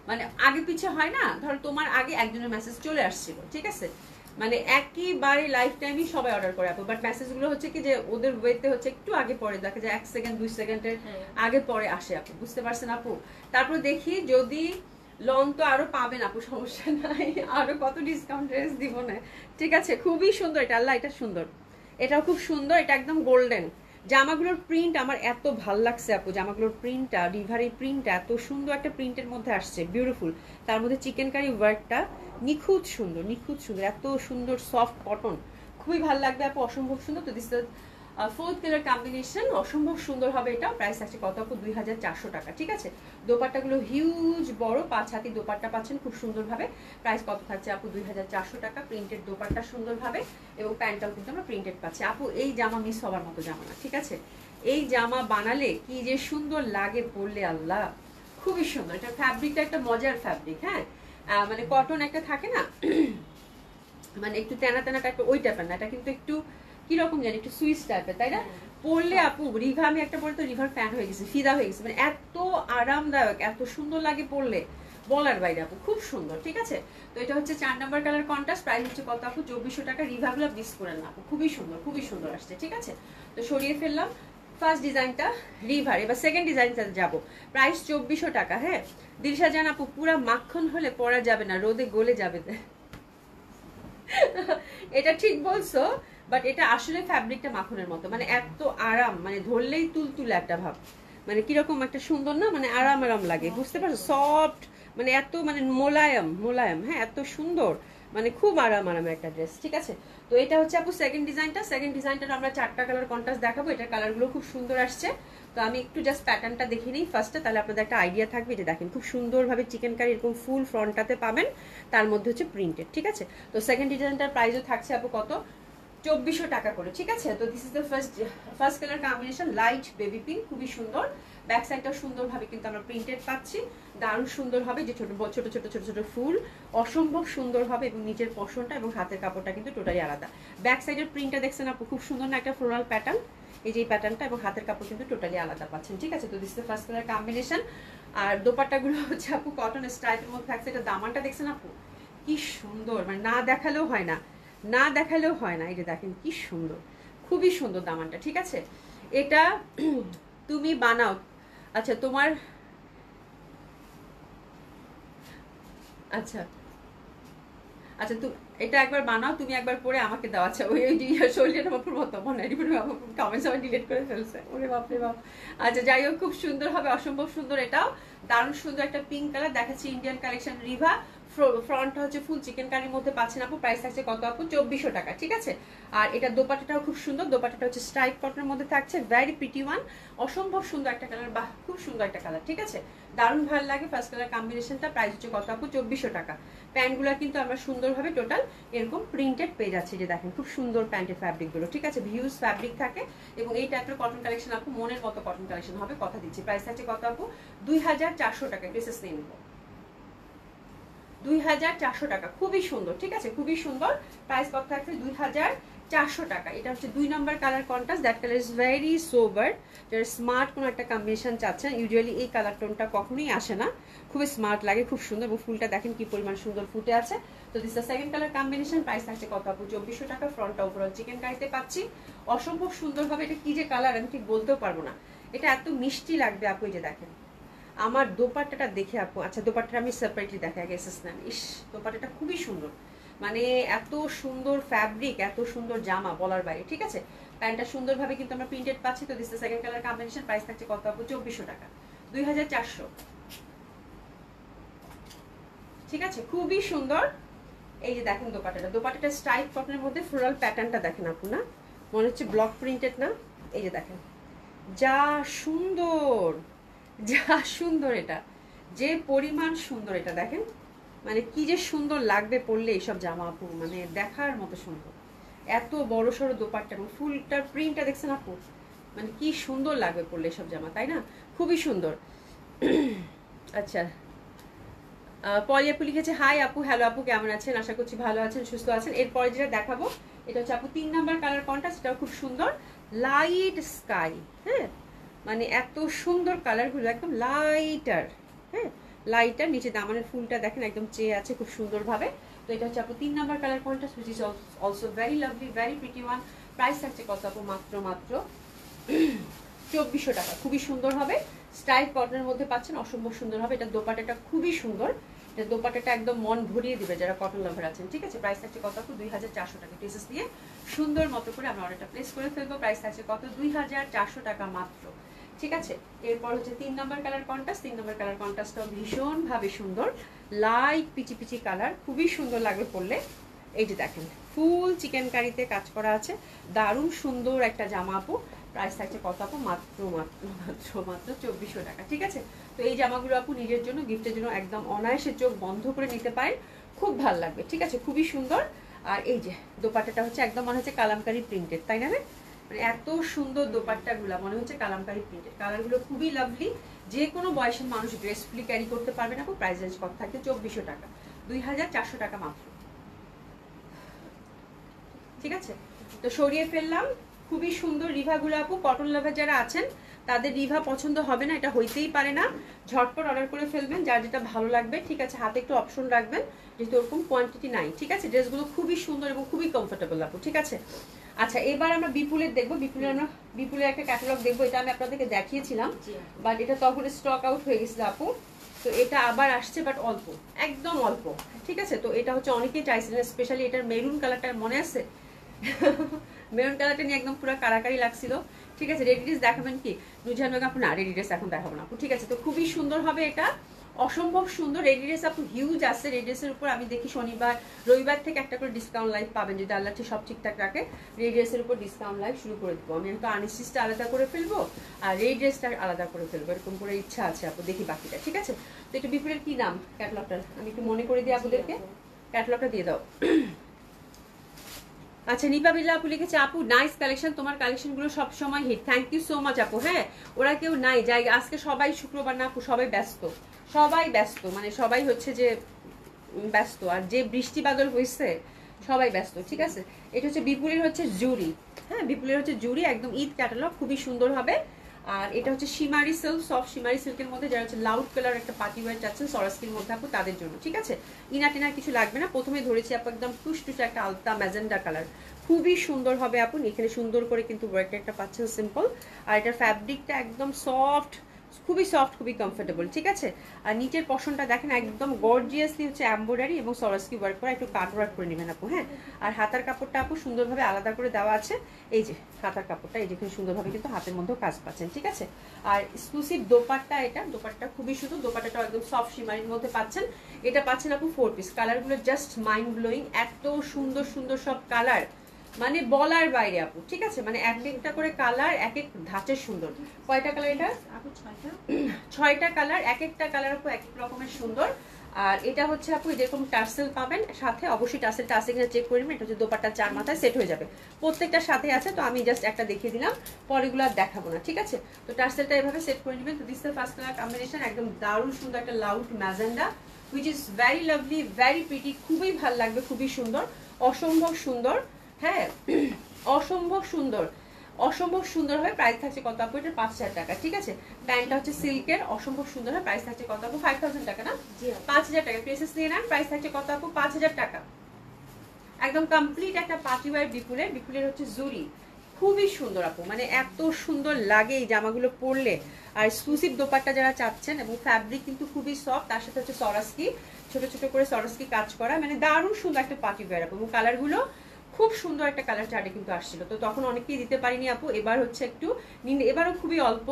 Speaker 1: মানে আগে পিছে হয় না, ধরো তোমার আগে একজনের মেসেজ চলে আসছিল। ঠিক আছে, মানে একইবারে লাইফ টাইমই সবাই অর্ডার করে আপু, বাট মেসেজগুলো হচ্ছে কি যে ওদের ওয়েতে হচ্ছে একটু আগে পরে, দেখা যায় 1 সেকেন্ড 2 সেকেন্ডের আগে পরে আসে আপু, বুঝতে পারছেন আপু? তারপর দেখি যদি লন তো আরো পাবেন আপু, সমস্যা নাই, আরো কত ডিসকাউন্ট ড্রেস দিব না। ঠিক আছে, খুবই সুন্দর এটা, আল্লাহ, এটা সুন্দর, এটাও খুব সুন্দর, এটা একদম গোল্ডেন। জামাগুলোর প্রিন্ট আমার এত ভাল লাগছে আপু, জামাগুলোর প্রিন্টটা, ডিভারি প্রিন্টটা এত সুন্দর একটা প্রিন্টের মধ্যে আসছে, বিউটিফুল। তার মধ্যে চিকেন কারি ওয়ার্কটা নিখুঁত সুন্দর, নিখুঁত সুন্দর, এত সুন্দর সফট কটন, খুবই ভালো লাগবে আপু, অসম্ভব সুন্দর। তো দিস ফোর্থ কালার কম্বিনেশন, অসম্ভব সুন্দর হবে এটা। প্রাইস আছে কত আপু? 2400 টাকা। ঠিক আছে, দোপাট্টাগুলো হিউজ বড় 5 হাতি দোপাট্টা পাচ্ছেন খুব সুন্দরভাবে। প্রাইস কত থাকছে আপু? 2400 টাকা। প্রিন্টেড দোপাট্টা সুন্দরভাবে, এবং প্যান্টটাও কিন্তু আমরা প্রিন্টেড পাচ্ছি আপু। এই জামা মিস হওয়ার মতো জামা না। ঠিক আছে, এই জামা বানালে কি যে সুন্দর লাগে পরলে, আল্লাহ, খুবই সুন্দর। এটা ফ্যাব্রিকটা একটা মজার ফ্যাব্রিক, হ্যাঁ মানে কটন একটা থাকে না মানে একটু তেনা তেনা টাইপের, ওই টাইপের না, এটা কিন্তু একটু কিরকম জানি একটু সুইস টাইপের, তাই না? পরলে আপু রিভা, আমি একটা পরে তো রিভার ফ্যান হয়ে গেছি, ফিদা হয়ে গেছে, মানে এত আরামদায়ক, এত সুন্দর লাগে পরলে বলার বাইরে আপু, খুব সুন্দর। ঠিক আছে, তো এটা হচ্ছে 4 নাম্বার কালার কন্ট্রাস্ট, প্রাইস হচ্ছে কত আপু? 2400 টাকা। রিভাগুলো মিস করেন না আপু, খুবই সুন্দর, খুবই সুন্দর আসছে। ঠিক আছে, তো সরিয়ে ফেললাম ফার্স্ট ডিজাইনটা রিভার। এবার সেকেন্ড ডিজাইনটা যাবো, প্রাইস 2400 টাকা। হ্যাঁ দিলশা জান আপু, পুরা মাখন হলে পরা যাবে না, রোদে গলে যাবে। এটা ঠিক বলছো, বাট এটা আসলে ফ্যাব্রিকটা মাখনের মতো, মানে এত আরাম, মানে ধরলেই তুলতুলে একটা ভাব, মানে কিরকম একটা সুন্দর না, মানে আরাম আরাম লাগে, বুঝতে পারছো? সফট, মানে এত মানে মোলায়েম মোলায়েম, হ্যাঁ এত সুন্দর, মানে খুব আরাম আরাম একটা ড্রেস। ঠিক আছে, তো এটা হচ্ছে আপু সেকেন্ড ডিজাইনটা। সেকেন্ড ডিজাইনটা আমরা 4টা কালার কন্ট্রাস্ট দেখাবো, এটার কালারগুলো খুব সুন্দর আসছে। তো আমি একটু জাস্ট প্যাটার্নটা দেখে নিই ফার্স্টে, তাহলে আপনাদের একটা আইডিয়া থাকবে। এটা দেখেন খুব সুন্দরভাবে চিকেন কারি এরকম ফুল ফ্রন্টটাতে পাবেন, তার মধ্যে হচ্ছে প্রিন্টেড। ঠিক আছে, তো সেকেন্ড ডিজাইনটার প্রাইসও থাকছে আপু কত? 2400 টাকা করে। ঠিক আছে, তো this is the first colour combination, light baby pink, খুবই সুন্দর। ব্যাক সাইডটা সুন্দরভাবে কিন্তু আমরা প্রিন্টেড পাচ্ছি, দারুণ সুন্দর হবে, যে ছোট ছোট ছোট ছোট ছোট ফুল অসম্ভব সুন্দর হবে, এবং নিচের পশনটা এবং হাতের কাপড়টা কিন্তু টোটালি আলাদা। ব্যাক সাইডের প্রিন্টটা দেখছেন আপু, খুব সুন্দর না একটা ফ্লোরাল প্যাটার্ন, এই যে প্যাটার্নটা, এবং হাতের কাপড় কিন্তু টোটালি আলাদা পাচ্ছেন। ঠিক আছে, তো this is the first colour combination. আর দোপাট্টাগুলো হচ্ছে আপু কটন স্ট্রাইপের মধ্যে থাকছে। এটা দামানটা দেখছেন আপু কি সুন্দর, মানে না দেখালেও হয় না, না দেখালেও হয় না। এই যে দেখেন কি সুন্দর, খুবই সুন্দর দামানটা। ঠিক আছে, এটা তুমি বানাও, আচ্ছা তোমার, আচ্ছা আচ্ছা তুমি এটা একবার বানাও, তুমি একবার পরে আমাকে দাও। আচ্ছা ওই শৈলীটা বাপুর মতো মনে হয়, কমেন্টস আমার ডিলিট করে ফেলছে, ওরে বাপরে বাপ। আচ্ছা যাই হোক, খুব সুন্দর হবে, অসম্ভব সুন্দর। এটাও দারুণ সুন্দর একটা পিঙ্ক কালার দেখাচ্ছি, ইন্ডিয়ান কালেকশন রিভা। ফ্রন্ট হচ্ছে ফুল চিকেন কারির মধ্যে পাচ্ছেন আপু, প্রাইস থাকছে কত আপু? 2400 টাকা। ঠিক আছে, আর এটা দোপাট্টাটাও খুব সুন্দর, দোপাট্টাটা হচ্ছে স্ট্রাইপ কটনের মধ্যে থাকছে, ভেরি প্রিটি ওয়ান, অসম্ভব সুন্দর একটা কালার, বাহ খুব সুন্দর একটা কালার। ঠিক আছে, দারুণ ভালো লাগে ফার্স্ট কালার কম্বিনেশনটা। প্রাইস হচ্ছে কত আপু? 2400 টাকা। প্যান্টগুলো কিন্তু আমরা সুন্দরভাবে টোটাল এরকম প্রিন্টেড পেয়ে যাচ্ছি, যে দেখেন খুব সুন্দর প্যান্টের ফ্যাব্রিকগুলো। ঠিক আছে, ভিউজ ফ্যাব্রিক থাকে, এবং এই টাইপের কটন কালেকশন আপু মনের মতো কটন কালেকশন হবে, কথা দিচ্ছি। প্রাইস আছে কত আপু? 2400 টাকা। ড্রেসেস নিয়ে নেবো 2400 টাকা, খুবই সুন্দর। ঠিক আছে, খুবই সুন্দর। প্রাইস কত থাকছে? 2400 টাকা। এটা হচ্ছে 2 number colour contrast, that colour is very sober. যারা স্মার্ট কোনো একটা কম্বিনেশন চাচ্ছেন, ইউজুয়ালি এই কালার টোনটা কখনোই আসে না, খুবই স্মার্ট লাগে, খুব সুন্দর, এবং ফুলটা দেখেন কি পরিমাণ সুন্দর ফুটে আছে। তো this the second colour combination, price থাকছে কত আপু? 2400 টাকা। ফ্রন্টটা ওভারঅল চিকেন কারিতে পাচ্ছি, অসম্ভব সুন্দর হবে। এটা কি যে কালার আমি ঠিক বলতেও পারবো না, এটা এত মিষ্টি লাগবে আপু। এই যে দেখেন আমার দোপাট্টাটা দেখে আপু, আচ্ছা দোপাট্টাটা আমি সেপারেটলি দেখা গেছে স্নান, ইস দোপাট্টাটা খুবই সুন্দর, মানে এত সুন্দর ফ্যাব্রিক, এত সুন্দর জামা বলার বাইরে। ঠিক আছে, প্যান্টটা সুন্দরভাবে কিন্তু আমরা প্রিন্টেড পাচ্ছি। তো this the second colour combination, price থাকছে কত আপু? 2400 টাকা। 2400। ঠিক আছে, খুবই সুন্দর। এই যে দেখেন দোপাট্টাটা, দোপাট্টাটা স্ট্রাইপ কটনের মধ্যে ফ্লোরাল প্যাটার্নটা দেখেন আপু, না মনে হচ্ছে ব্লক প্রিন্টেড না? এই যে দেখেন যা সুন্দর, যা সুন্দর, এটা যে পরিমাণ সুন্দর, এটা দেখেন মানে কি যে সুন্দর লাগবে পরলে এইসব জামা আপু, মানে দেখার মতো সুন্দর। এত বড় সড়ো দোপাট্টা এবং ফুলটার প্রিন্টটা দেখছেন আপু, মানে কি সুন্দর লাগবে পরলে এসব জামা, তাই না? খুবই সুন্দর। আচ্ছা পলি আপু লিখেছে, হাই আপু, হ্যালো আপু, কেমন আছেন? আশা করছি ভালো আছেন, সুস্থ আছেন। এরপরে যেটা দেখাবো এটা হচ্ছে আপু 3 নাম্বার কালার কন্ট্রাস্ট, এটাও খুব সুন্দর, লাইট স্কাই। হ্যাঁ মানে এত সুন্দর কালারগুলো, একদম লাইটার, হ্যাঁ লাইটার। নিচে দামানের ফুলটা দেখেন একদম চেয়ে আছে খুব সুন্দরভাবে। তো এটা হচ্ছে আপু 3 number colour contrast, which is also very lovely, very pretty one. Price থাকছে কত আপু? মাত্র 2400 টাকা। খুবই সুন্দর হবে, স্টাইল কটনের মধ্যে পাচ্ছেন, অসম্ভব সুন্দর হবে। এটা দোপাট্টাটা খুবই সুন্দর, এটা দোপাট্টাটা একদম মন ভরিয়ে দিবে যারা কটন লাভার আছেন। ঠিক আছে, প্রাইস থাকছে কত আপু? 2400 টাকা। টিসেস দিয়ে সুন্দর মতো করে আমরা অর্ডারটা প্লেস করে ফেলবো। প্রাইস থাকছে কত? 2400 টাকা মাত্র। ঠিক আছে, এরপর হচ্ছে 3 number colour contrast. 3 number colour কন্ট্রাস্টটাও ভীষণভাবে সুন্দর, লাইট পিচি পিচি কালার, খুবই সুন্দর লাগবে পরলে। এই যে দেখেন ফুল চিকেন কারিতে কাজ করা আছে, দারুণ সুন্দর একটা জামা আপু। প্রাইস থাকছে কত আপু? মাত্র মাত্র মাত্র মাত্র 2400 টাকা। ঠিক আছে, তো এই জামাগুলো আপু নিজের জন্য, গিফটের জন্য একদম অনায়াসে চোখ বন্ধ করে নিতে পারেন, খুব ভালো লাগবে। ঠিক আছে, খুবই সুন্দর। আর এই যে দোপাট্টাটা হচ্ছে একদম মনে হচ্ছে কালামকারি প্রিন্টেড, তাই না? মানে এত সুন্দর দোপাট্টাগুলো মনে হচ্ছে কালামকারী প্রিন্টেড, কালারগুলো খুবই লাভলি, যে কোনো বয়সের মানুষ গ্রেসফুলি ক্যারি করতে পারবে না। প্রাইস রেঞ্জ কত থাকে? 2400 টাকা, 2400 টাকা মাত্র। ঠিক আছে, তো সরিয়ে ফেললাম। খুবই সুন্দর রিভাগুলো আপু, কটন লাভার যারা আছেন তাদের রিভা পছন্দ হবে না, এটা হইতেই পারে না। ঝটপট অর্ডার করে ফেলবেন যার যেটা ভালো লাগবে। ঠিক আছে, হাতে একটু অপশন রাখবেন যেহেতু ওরকম কোয়ান্টিটি নাই। ঠিক আছে, ড্রেসগুলো খুবই সুন্দর এবং খুবই কমফোর্টেবল আপু। ঠিক আছে, আচ্ছা এবার আমরা বিপুলের দেখবো। বিপুলের একটা ক্যাটালগ দেখবো, এটা আমি আপনাদেরকে দেখিয়েছিলাম বাট এটা তখন স্টক আউট হয়ে গেছিল আপু। তো এটা আবার আসছে বাট অল্প, একদম অল্প। ঠিক আছে, তো এটা হচ্ছে অনেকেই চাইছিলেন, স্পেশালি এটার মেরুন কালারটা মনে আছে? মেরুন কালারটা নিয়ে একদম পুরো কারাকারি লাগছিল। ঠিক আছে, রেডি ড্রেস দেখাবেন কি নুরজাহান বেগম আপু? না, রেডি ড্রেস এখন দেখাবো না আপু। ঠিক আছে, তো খুবই সুন্দর হবে এটা, অসম্ভব সুন্দর। রেডি ড্রেস আপু হিউজ আছে। রেডি ড্রেসের উপর আমি দেখি শনিবার রবিবার থেকে একটা করে ডিসকাউন্ট লাইভ পাবেন, যদি আল্লাহ সব ঠিকঠাক রাখে। রেডি ড্রেসের উপর ডিসকাউন্ট লাইভ শুরু করে দেবো আমি। তো আনিসিসটা আলাদা করে ফেলবো আর রেডি ড্রেসটা আলাদা করে ফেলবো, এরকম করে ইচ্ছা আছে আপু, দেখি বাকিটা। ঠিক আছে, তো একটু বিপুলের কি নাম ক্যাটালগটা আমি একটু মনে করে দিই আপুদেরকে, ক্যাটালগটা দিয়ে দাও। আচ্ছা, নিপা বিল্লা আপু লিখেছে, আপু নাইস কালেকশন, তোমার কালেকশনগুলো সবসময় hit. Thank you so much আপু। হ্যাঁ, ওরা কেউ নাই যাই, আজকে সবাই শুক্রবার না আপু, সবাই ব্যস্ত, সবাই ব্যস্ত, মানে সবাই হচ্ছে যে ব্যস্ত, আর যে বৃষ্টি বাদল হয়েছে সবাই ব্যস্ত। ঠিক আছে, এটা হচ্ছে বিপুলের হচ্ছে জুরি। হ্যাঁ, বিপুলের হচ্ছে জুরি, একদম ঈদ ক্যাটালগ, খুবই সুন্দর হবে। আর এটা হচ্ছে শিমারি সিল্ক, সফট শিমারি সিল্কের মধ্যে, যারা হচ্ছে লাউড কালার একটা পার্টি ওয়্যার চাচ্ছেন সরাস্কির মধ্যে আপু, তাদের জন্য। ঠিক আছে, ইনার টিনার কিছু লাগবে না। প্রথমে ধরেছি আপু একদম টুসটুসে একটা আলতা ম্যাজেন্ডা কালার, খুবই সুন্দর হবে আপু। এখানে সুন্দর করে কিন্তু ওয়ার্কটা একটা পাচ্ছেন সিম্পল, আর এটার ফ্যাব্রিকটা একদম সফট, খুবই সফট, খুবই কমফোর্টেবল। ঠিক আছে, আর নিচের পশনটা দেখেন একদম গর্জিয়াসলি হচ্ছে এমব্রয়ডারি এবং সরাসকি ওয়ার্ক করা, একটু কাট ওয়ার্ক করে নেবেন আপু। হ্যাঁ, আর হাতার কাপড়টা আপু সুন্দরভাবে আলাদা করে দেওয়া আছে, এই যে হাতার কাপড়টা, এই যেখানে সুন্দরভাবে কিন্তু হাতের মধ্যেও কাজ পাচ্ছেন। ঠিক আছে, আর এক্সক্লুসিভ দোপাট্টা, এটা দোপাট্টা খুবই সুন্দর, দোপাট্টাটা একদম সফট শিমারির মধ্যে পাচ্ছেন। এটা পাচ্ছেন আপু 4 পিস, কালারগুলো জাস্ট মাইন্ড ব্লোয়িং, এত সুন্দর সুন্দর সব কালার, মানে বলার বাইরে আপু। ঠিক আছে, মানে এক একটা করে কালার, এক এক ধাঁচের সুন্দর। কয়টা কালার এটা আপু? 6টা কালার, এক একটা কালার আপু এক এক রকমের সুন্দর। আর এটা হচ্ছে আপু যেরকম টার্সেল পাবেন সাথে, অবশ্যই টার্সেলটা আছে কিনা চেক করে নেবেন। এটা হচ্ছে দোপাট্টা 4 মাথায় সেট হয়ে যাবে, প্রত্যেকটার সাথে আছে। তো আমি জাস্ট একটা দেখিয়ে দিলাম, পরেগুলো আর দেখাবো না। ঠিক আছে, তো টার্সেলটা এভাবে সেট করে নেবেন। তো this the first colour combination, একদম দারুণ সুন্দর একটা loud magenta, which is very lovely, very pretty, খুবই ভালো লাগবে, খুবই সুন্দর, অসম্ভব সুন্দর। হ্যাঁ, অসম্ভব সুন্দর, অসম্ভব সুন্দর হবে। প্রাইস থাকছে কত আপু? এটা 5000 টাকা। ঠিক আছে, প্যান্টটা হচ্ছে সিল্কের, অসম্ভব সুন্দর হয়। প্রাইস থাকছে কত আপু? 5000 টাকা না, 5000 টাকা। প্রেসেস নিয়ে নেন, প্রাইস থাকছে কত আপু? 5000 টাকা। একদম কমপ্লিট একটা পার্টি ওয়্যার বিপুলের, বিপুলের হচ্ছে জুরি, খুবই সুন্দর আপু, মানে এত সুন্দর লাগে এই জামাগুলো পরলে। আর এক্সক্লুসিভ দোপাট্টা যারা চাচ্ছেন, এবং ফ্যাব্রিক কিন্তু খুবই সফট, তার সাথে হচ্ছে সরাসকি ছোট ছোট করে সরাসকি কাজ করা, মানে দারুণ সুন্দর একটা পার্টি ওয়্যার আপু। এবং কালারগুলো খুব সুন্দর একটা কালার চার্টে কিন্তু আসছিল, তো তখন অনেকেই দিতে পারিনি আপু, এবার হচ্ছে একটু এবারও খুবই অল্প।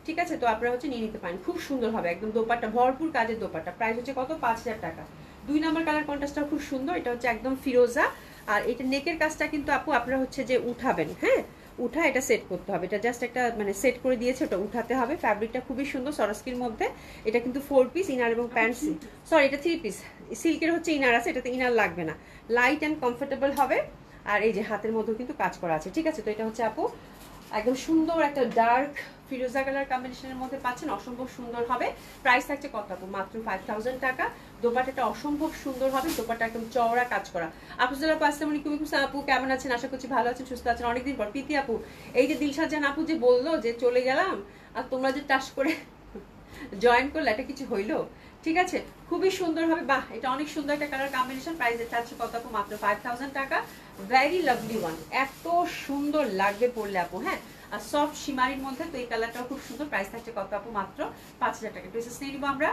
Speaker 1: ঠিক আছে, তো আপনারা হচ্ছে নিয়ে নিতে পারেন, খুব সুন্দর হবে, একদম দোপাট্টা ভরপুর কাজের দোপাট্টা। প্রাইস হচ্ছে কত? 5000 টাকা। 2 নম্বর কালার কন্ট্রাস্টটা খুব সুন্দর, এটা হচ্ছে একদম ফিরোজা। আর এটা নেকের কাজটা কিন্তু আপু আপনারা হচ্ছে যে উঠাবেন, হ্যাঁ উঠা এটা সেট করতে হবে, এটা জাস্ট একটা মানে সেট করে দিয়েছে, ওটা উঠাতে হবে। ফ্যাব্রিকটা খুবই সুন্দর সরাস্কির মধ্যে, এটা কিন্তু 4 পিস ইনার এবং প্যান্ট, সরি এটা 3 পিস, সিল্কের হচ্ছে ইনার আছে, এটাতে ইনার লাগবে না, লাইট অ্যান্ড কমফোর্টেবল হবে। আর এই যে হাতের মধ্যেও কিন্তু কাজ করা আছে। ঠিক আছে, তো এটা হচ্ছে আপু একদম সুন্দর একটা ডার্ক ফিরোজা কালার কম্বিনেশনের মধ্যে পাচ্ছেন, অসম্ভব সুন্দর হবে। প্রাইস থাকছে কত আপু? মাত্র 5000 টাকা। দোপাট্টাটা অসম্ভব সুন্দর হবে, দোপাট্টা একদম চওড়া কাজ করা। আফজাল আপু আসসালামু আলাইকুম। আপু কেমন আছেন? আশা করছি ভালো আছেন, সুস্থ আছেন। অনেকদিন পর প্রীতি আপু, এই যে দিলশাদ জাহান আপু যে বললো যে চলে গেলাম, আর তোমরা যে টাস করে জয়েন করলে, এটা কিছু হইলো? ঠিক আছে, খুবই সুন্দর হবে। বাহ, এটা অনেক সুন্দর একটা কালার কম্বিনেশন। প্রাইস চাচ্ছে কত আপু? মাত্র 5000 টাকা। ভেরি লাভলি ওয়ান, এত সুন্দর লাগবে পরলে আপু। হ্যাঁ, আর সফট শিমারির মধ্যে, তো এই কালারটাও খুব সুন্দর। প্রাইস থাকছে কত আপু? মাত্র 5000 টাকা। ড্রেসেস নিয়ে নিবো আমরা।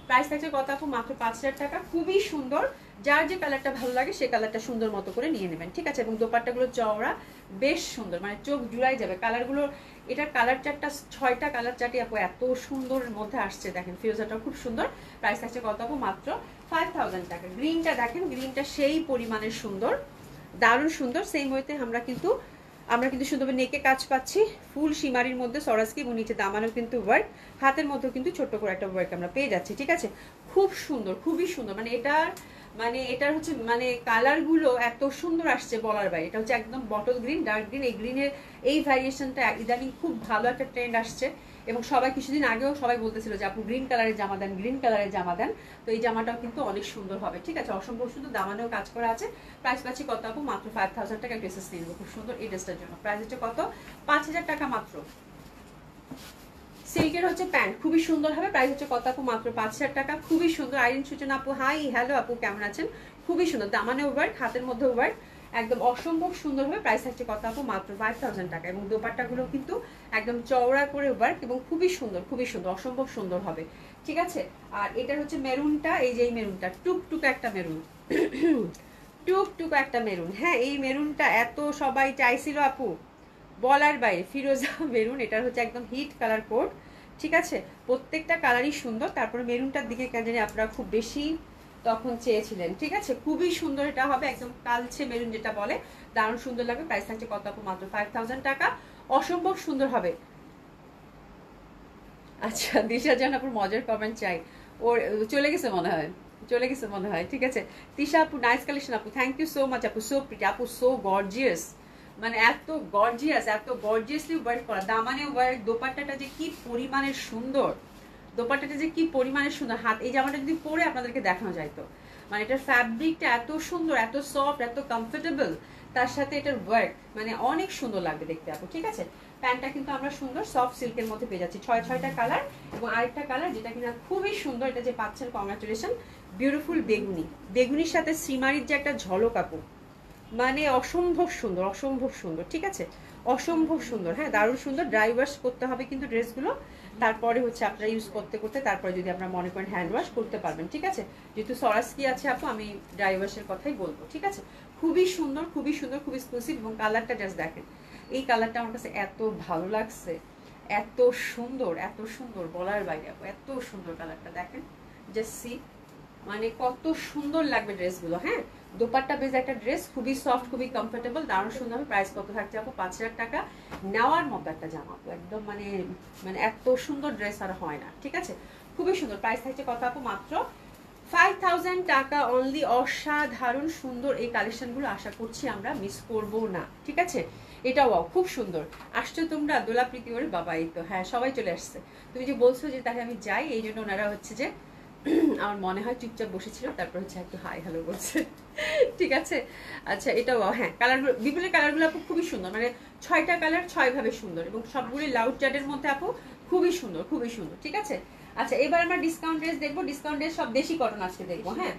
Speaker 1: প্রাইস থাকছে কত আপু? মাত্র 5000 টাকা। খুবই সুন্দর, যার যে কালারটা ভালো লাগে সে কালারটা সুন্দর মতো করে নিয়ে নেবেন। ঠিক আছে, এবং দোপাট্টাগুলো চওড়া, বেশ সুন্দর, মানে চোখ জুড়াই যাবে কালারগুলো। এটার কালার চারটা 6টা কালার চারটি আপু এত সুন্দরের মধ্যে আসছে, দেখেন ফিরোজাটাও খুব সুন্দর। প্রাইস থাকছে কত আপু? মাত্র 5000 টাকা। গ্রিনটা দেখেন, গ্রিনটা সেই পরিমাণের সুন্দর, দারুণ সুন্দর। সেম ওয়েতে আমরা কিন্তু সুন্দরভাবে নেকে কাজ পাচ্ছি, ফুল শিমারির মধ্যে সরাসকি, এবং নিচে দামানো কিন্তু ওয়ার্ক, হাতের মধ্যেও কিন্তু ছোট্ট করে একটা ওয়ার্ক আমরা পেয়ে যাচ্ছি। ঠিক আছে, খুব সুন্দর, খুবই সুন্দর, মানে এটার মানে এটার হচ্ছে মানে কালার গুলো এত সুন্দর আসছে বলার বাইরে। এটা হচ্ছে একদম বটল গ্রিন, ডার্ক গ্রিন। এই গ্রিনের এই ভ্যারিয়েশনটা ইদানিং খুব ভালো একটা ট্রেন্ড আসছে, এবং সবাই কিছুদিন আগেও সবাই বলতেছিল যে আপু গ্রিন কালারের জামা দেন, গ্রিন কালারের জামা দেন। তো এই জামাটাও কিন্তু অনেক সুন্দর হবে, ঠিক আছে, অসম্ভব সুন্দর, দামানেও কাজ করা আছে। প্রাইস পাচ্ছি কত আপু? মাত্র 5000 টাকা। ড্রেসেস নিয়ে নেবো খুব সুন্দর এই ড্রেসটার জন্য। প্রাইস হচ্ছে কত? 5000 টাকা মাত্র। সিল্কের হচ্ছে প্যান্ট, খুবই সুন্দর হবে। প্রাইস হচ্ছে কত আপু? মাত্র 5000 টাকা। খুবই সুন্দর। আইরিন সূচনা আপু, হাই হ্যালো আপু, কেমন আছেন? খুবই সুন্দর, দামানে ওভার, হাতের মধ্যে ওভার, একদম অসম্ভব সুন্দর হবে। প্রাইস হচ্ছে কত আপু? মাত্র 5000 টাকা। এবং দোপাট্টাগুলো কিন্তু একদম চওড়া করে ওভার এবং খুবই সুন্দর, খুবই সুন্দর, অসম্ভব সুন্দর হবে, ঠিক আছে। আর এটার হচ্ছে মেরুনটা, এই যে এই মেরুনটা টুকটুক একটা মেরুন টুকটুক একটা মেরুন, হ্যাঁ এই মেরুনটা এত সবাই চাইছিল আপু, বলার বাইরে। ফিরোজা মেরুন, এটার হচ্ছে একদম হিট কালার কোড, ঠিক আছে। প্রত্যেকটা কালারই সুন্দর। তারপরে মেরুনটার দিকে কেন জানি আপনারা খুব বেশি তখন চেয়েছিলেন, ঠিক আছে। খুবই সুন্দর এটা হবে, একদম কালচে মেরুন যেটা বলে, দারুণ সুন্দর লাগবে। প্রাইস থাকছে কত আপু? মাত্র 5000 টাকা। অসম্ভব সুন্দর হবে। আচ্ছা, দিশা জান আপুর মজার কমেন্ট চাই। ওর চলে গেছে মনে হয়, চলে গেছে মনে হয়, ঠিক আছে। তিশা আপু, নাইস কালেকশন আপু, থ্যাংক ইউ সো মাচ আপু, সো প্রিটি আপু, সো গর্জিয়াস, মানে এত গর্জিয়াস, এত গর্জিয়াসলি ওয়ার্ক করা। দামানে ওয়ার্ক, দোপাট্টাটা যে কি পরিমাণের সুন্দর, দোপাট্টাটা যে কি পরিমাণের সুন্দর। হাত, এই জামাটা যদি পরে আপনাদেরকে দেখানো যায় তো, মানে এটার ফ্যাব্রিকটা এত সুন্দর, এত সফট, এত কমফোর্টেবল, তার সাথে এটার ওয়ার্ক মানে অনেক সুন্দর লাগবে দেখতে আপু, ঠিক আছে। প্যান্টটা কিন্তু আমরা সুন্দর সফট সিল্কের মধ্যে পেয়ে যাচ্ছি, 6টা কালার। এবং আরেকটা কালার যেটা কিনা খুবই সুন্দর, এটা যে পাচ্ছেন কংগ্রাচুলেশন, বিউটিফুল বেগুনি। বেগুনির সাথে শ্রীমারির যে একটা ঝলক আপু, মানে অসম্ভব সুন্দর, অসম্ভব সুন্দর, ঠিক আছে, অসম্ভব সুন্দর। হ্যাঁ দারুণ সুন্দর। ড্রাই ওয়াশ করতে হবে কিন্তু ড্রেসগুলো, তারপরে হচ্ছে আপনারা ইউজ করতে করতে তারপরে যদি আপনারা মনে করেন হ্যান্ড ওয়াশ করতে পারবেন, ঠিক আছে। যেহেতু সরাসরি আছে আপু, আমি ড্রাই ওয়াশের কথাই বলবো, ঠিক আছে। খুবই সুন্দর, খুবই সুন্দর, খুব এক্সক্লুসিভ। এবং কালারটা জাস্ট দেখেন, এই কালারটা আমার কাছে এত ভালো লাগছে, এত সুন্দর, এত সুন্দর, বলার বাইরে আপু, এত সুন্দর কালারটা দেখেন, জাস্ট সি, মানে কত সুন্দর লাগবে ড্রেসগুলো। হ্যাঁ দোপাট্টা বেজ একটা ড্রেস, খুবই সফট, খুবই কমফোর্টেবল, দারুণ সুন্দর হবে। প্রাইস কত থাকছে আপু? 5000 টাকা। নেওয়ার মতো একটা জামা আপু, একদম মানে মানে এত সুন্দর ড্রেস আর হয় না, ঠিক আছে, খুবই সুন্দর। প্রাইস থাকছে কত আপু? মাত্র 5000 টাকা অনলি। অসাধারণ সুন্দর এই কালেকশনগুলো, আশা করছি আমরা মিস করব না, ঠিক আছে। এটাও খুব সুন্দর। আসছো তোমরা? দোলা প্রীতি, ওরে বাবা, এই তো হ্যাঁ সবাই চলে আসছে। তুমি যে বলছো যে তাহলে আমি যাই, এই জন্য ওনারা হচ্ছে যে আমার মনে হয় চুপচাপ বসেছিল, তারপর হচ্ছে একটু হাই হ্যালো বলছে, ঠিক আছে। আচ্ছা এটাও হ্যাঁ, কালারগুলো, বিপুলের কালারগুলো আপু খুবই সুন্দর, মানে 6টা কালার 6 ভাবে সুন্দর, এবং সবগুলি লাউড চার্টের মধ্যে আপু খুবই সুন্দর, খুবই সুন্দর, ঠিক আছে। আচ্ছা এবার আমরা ডিসকাউন্ট ড্রেস দেখবো। ডিসকাউন্ট ড্রেস সব দেশি কটন আজকে দেখবো, হ্যাঁ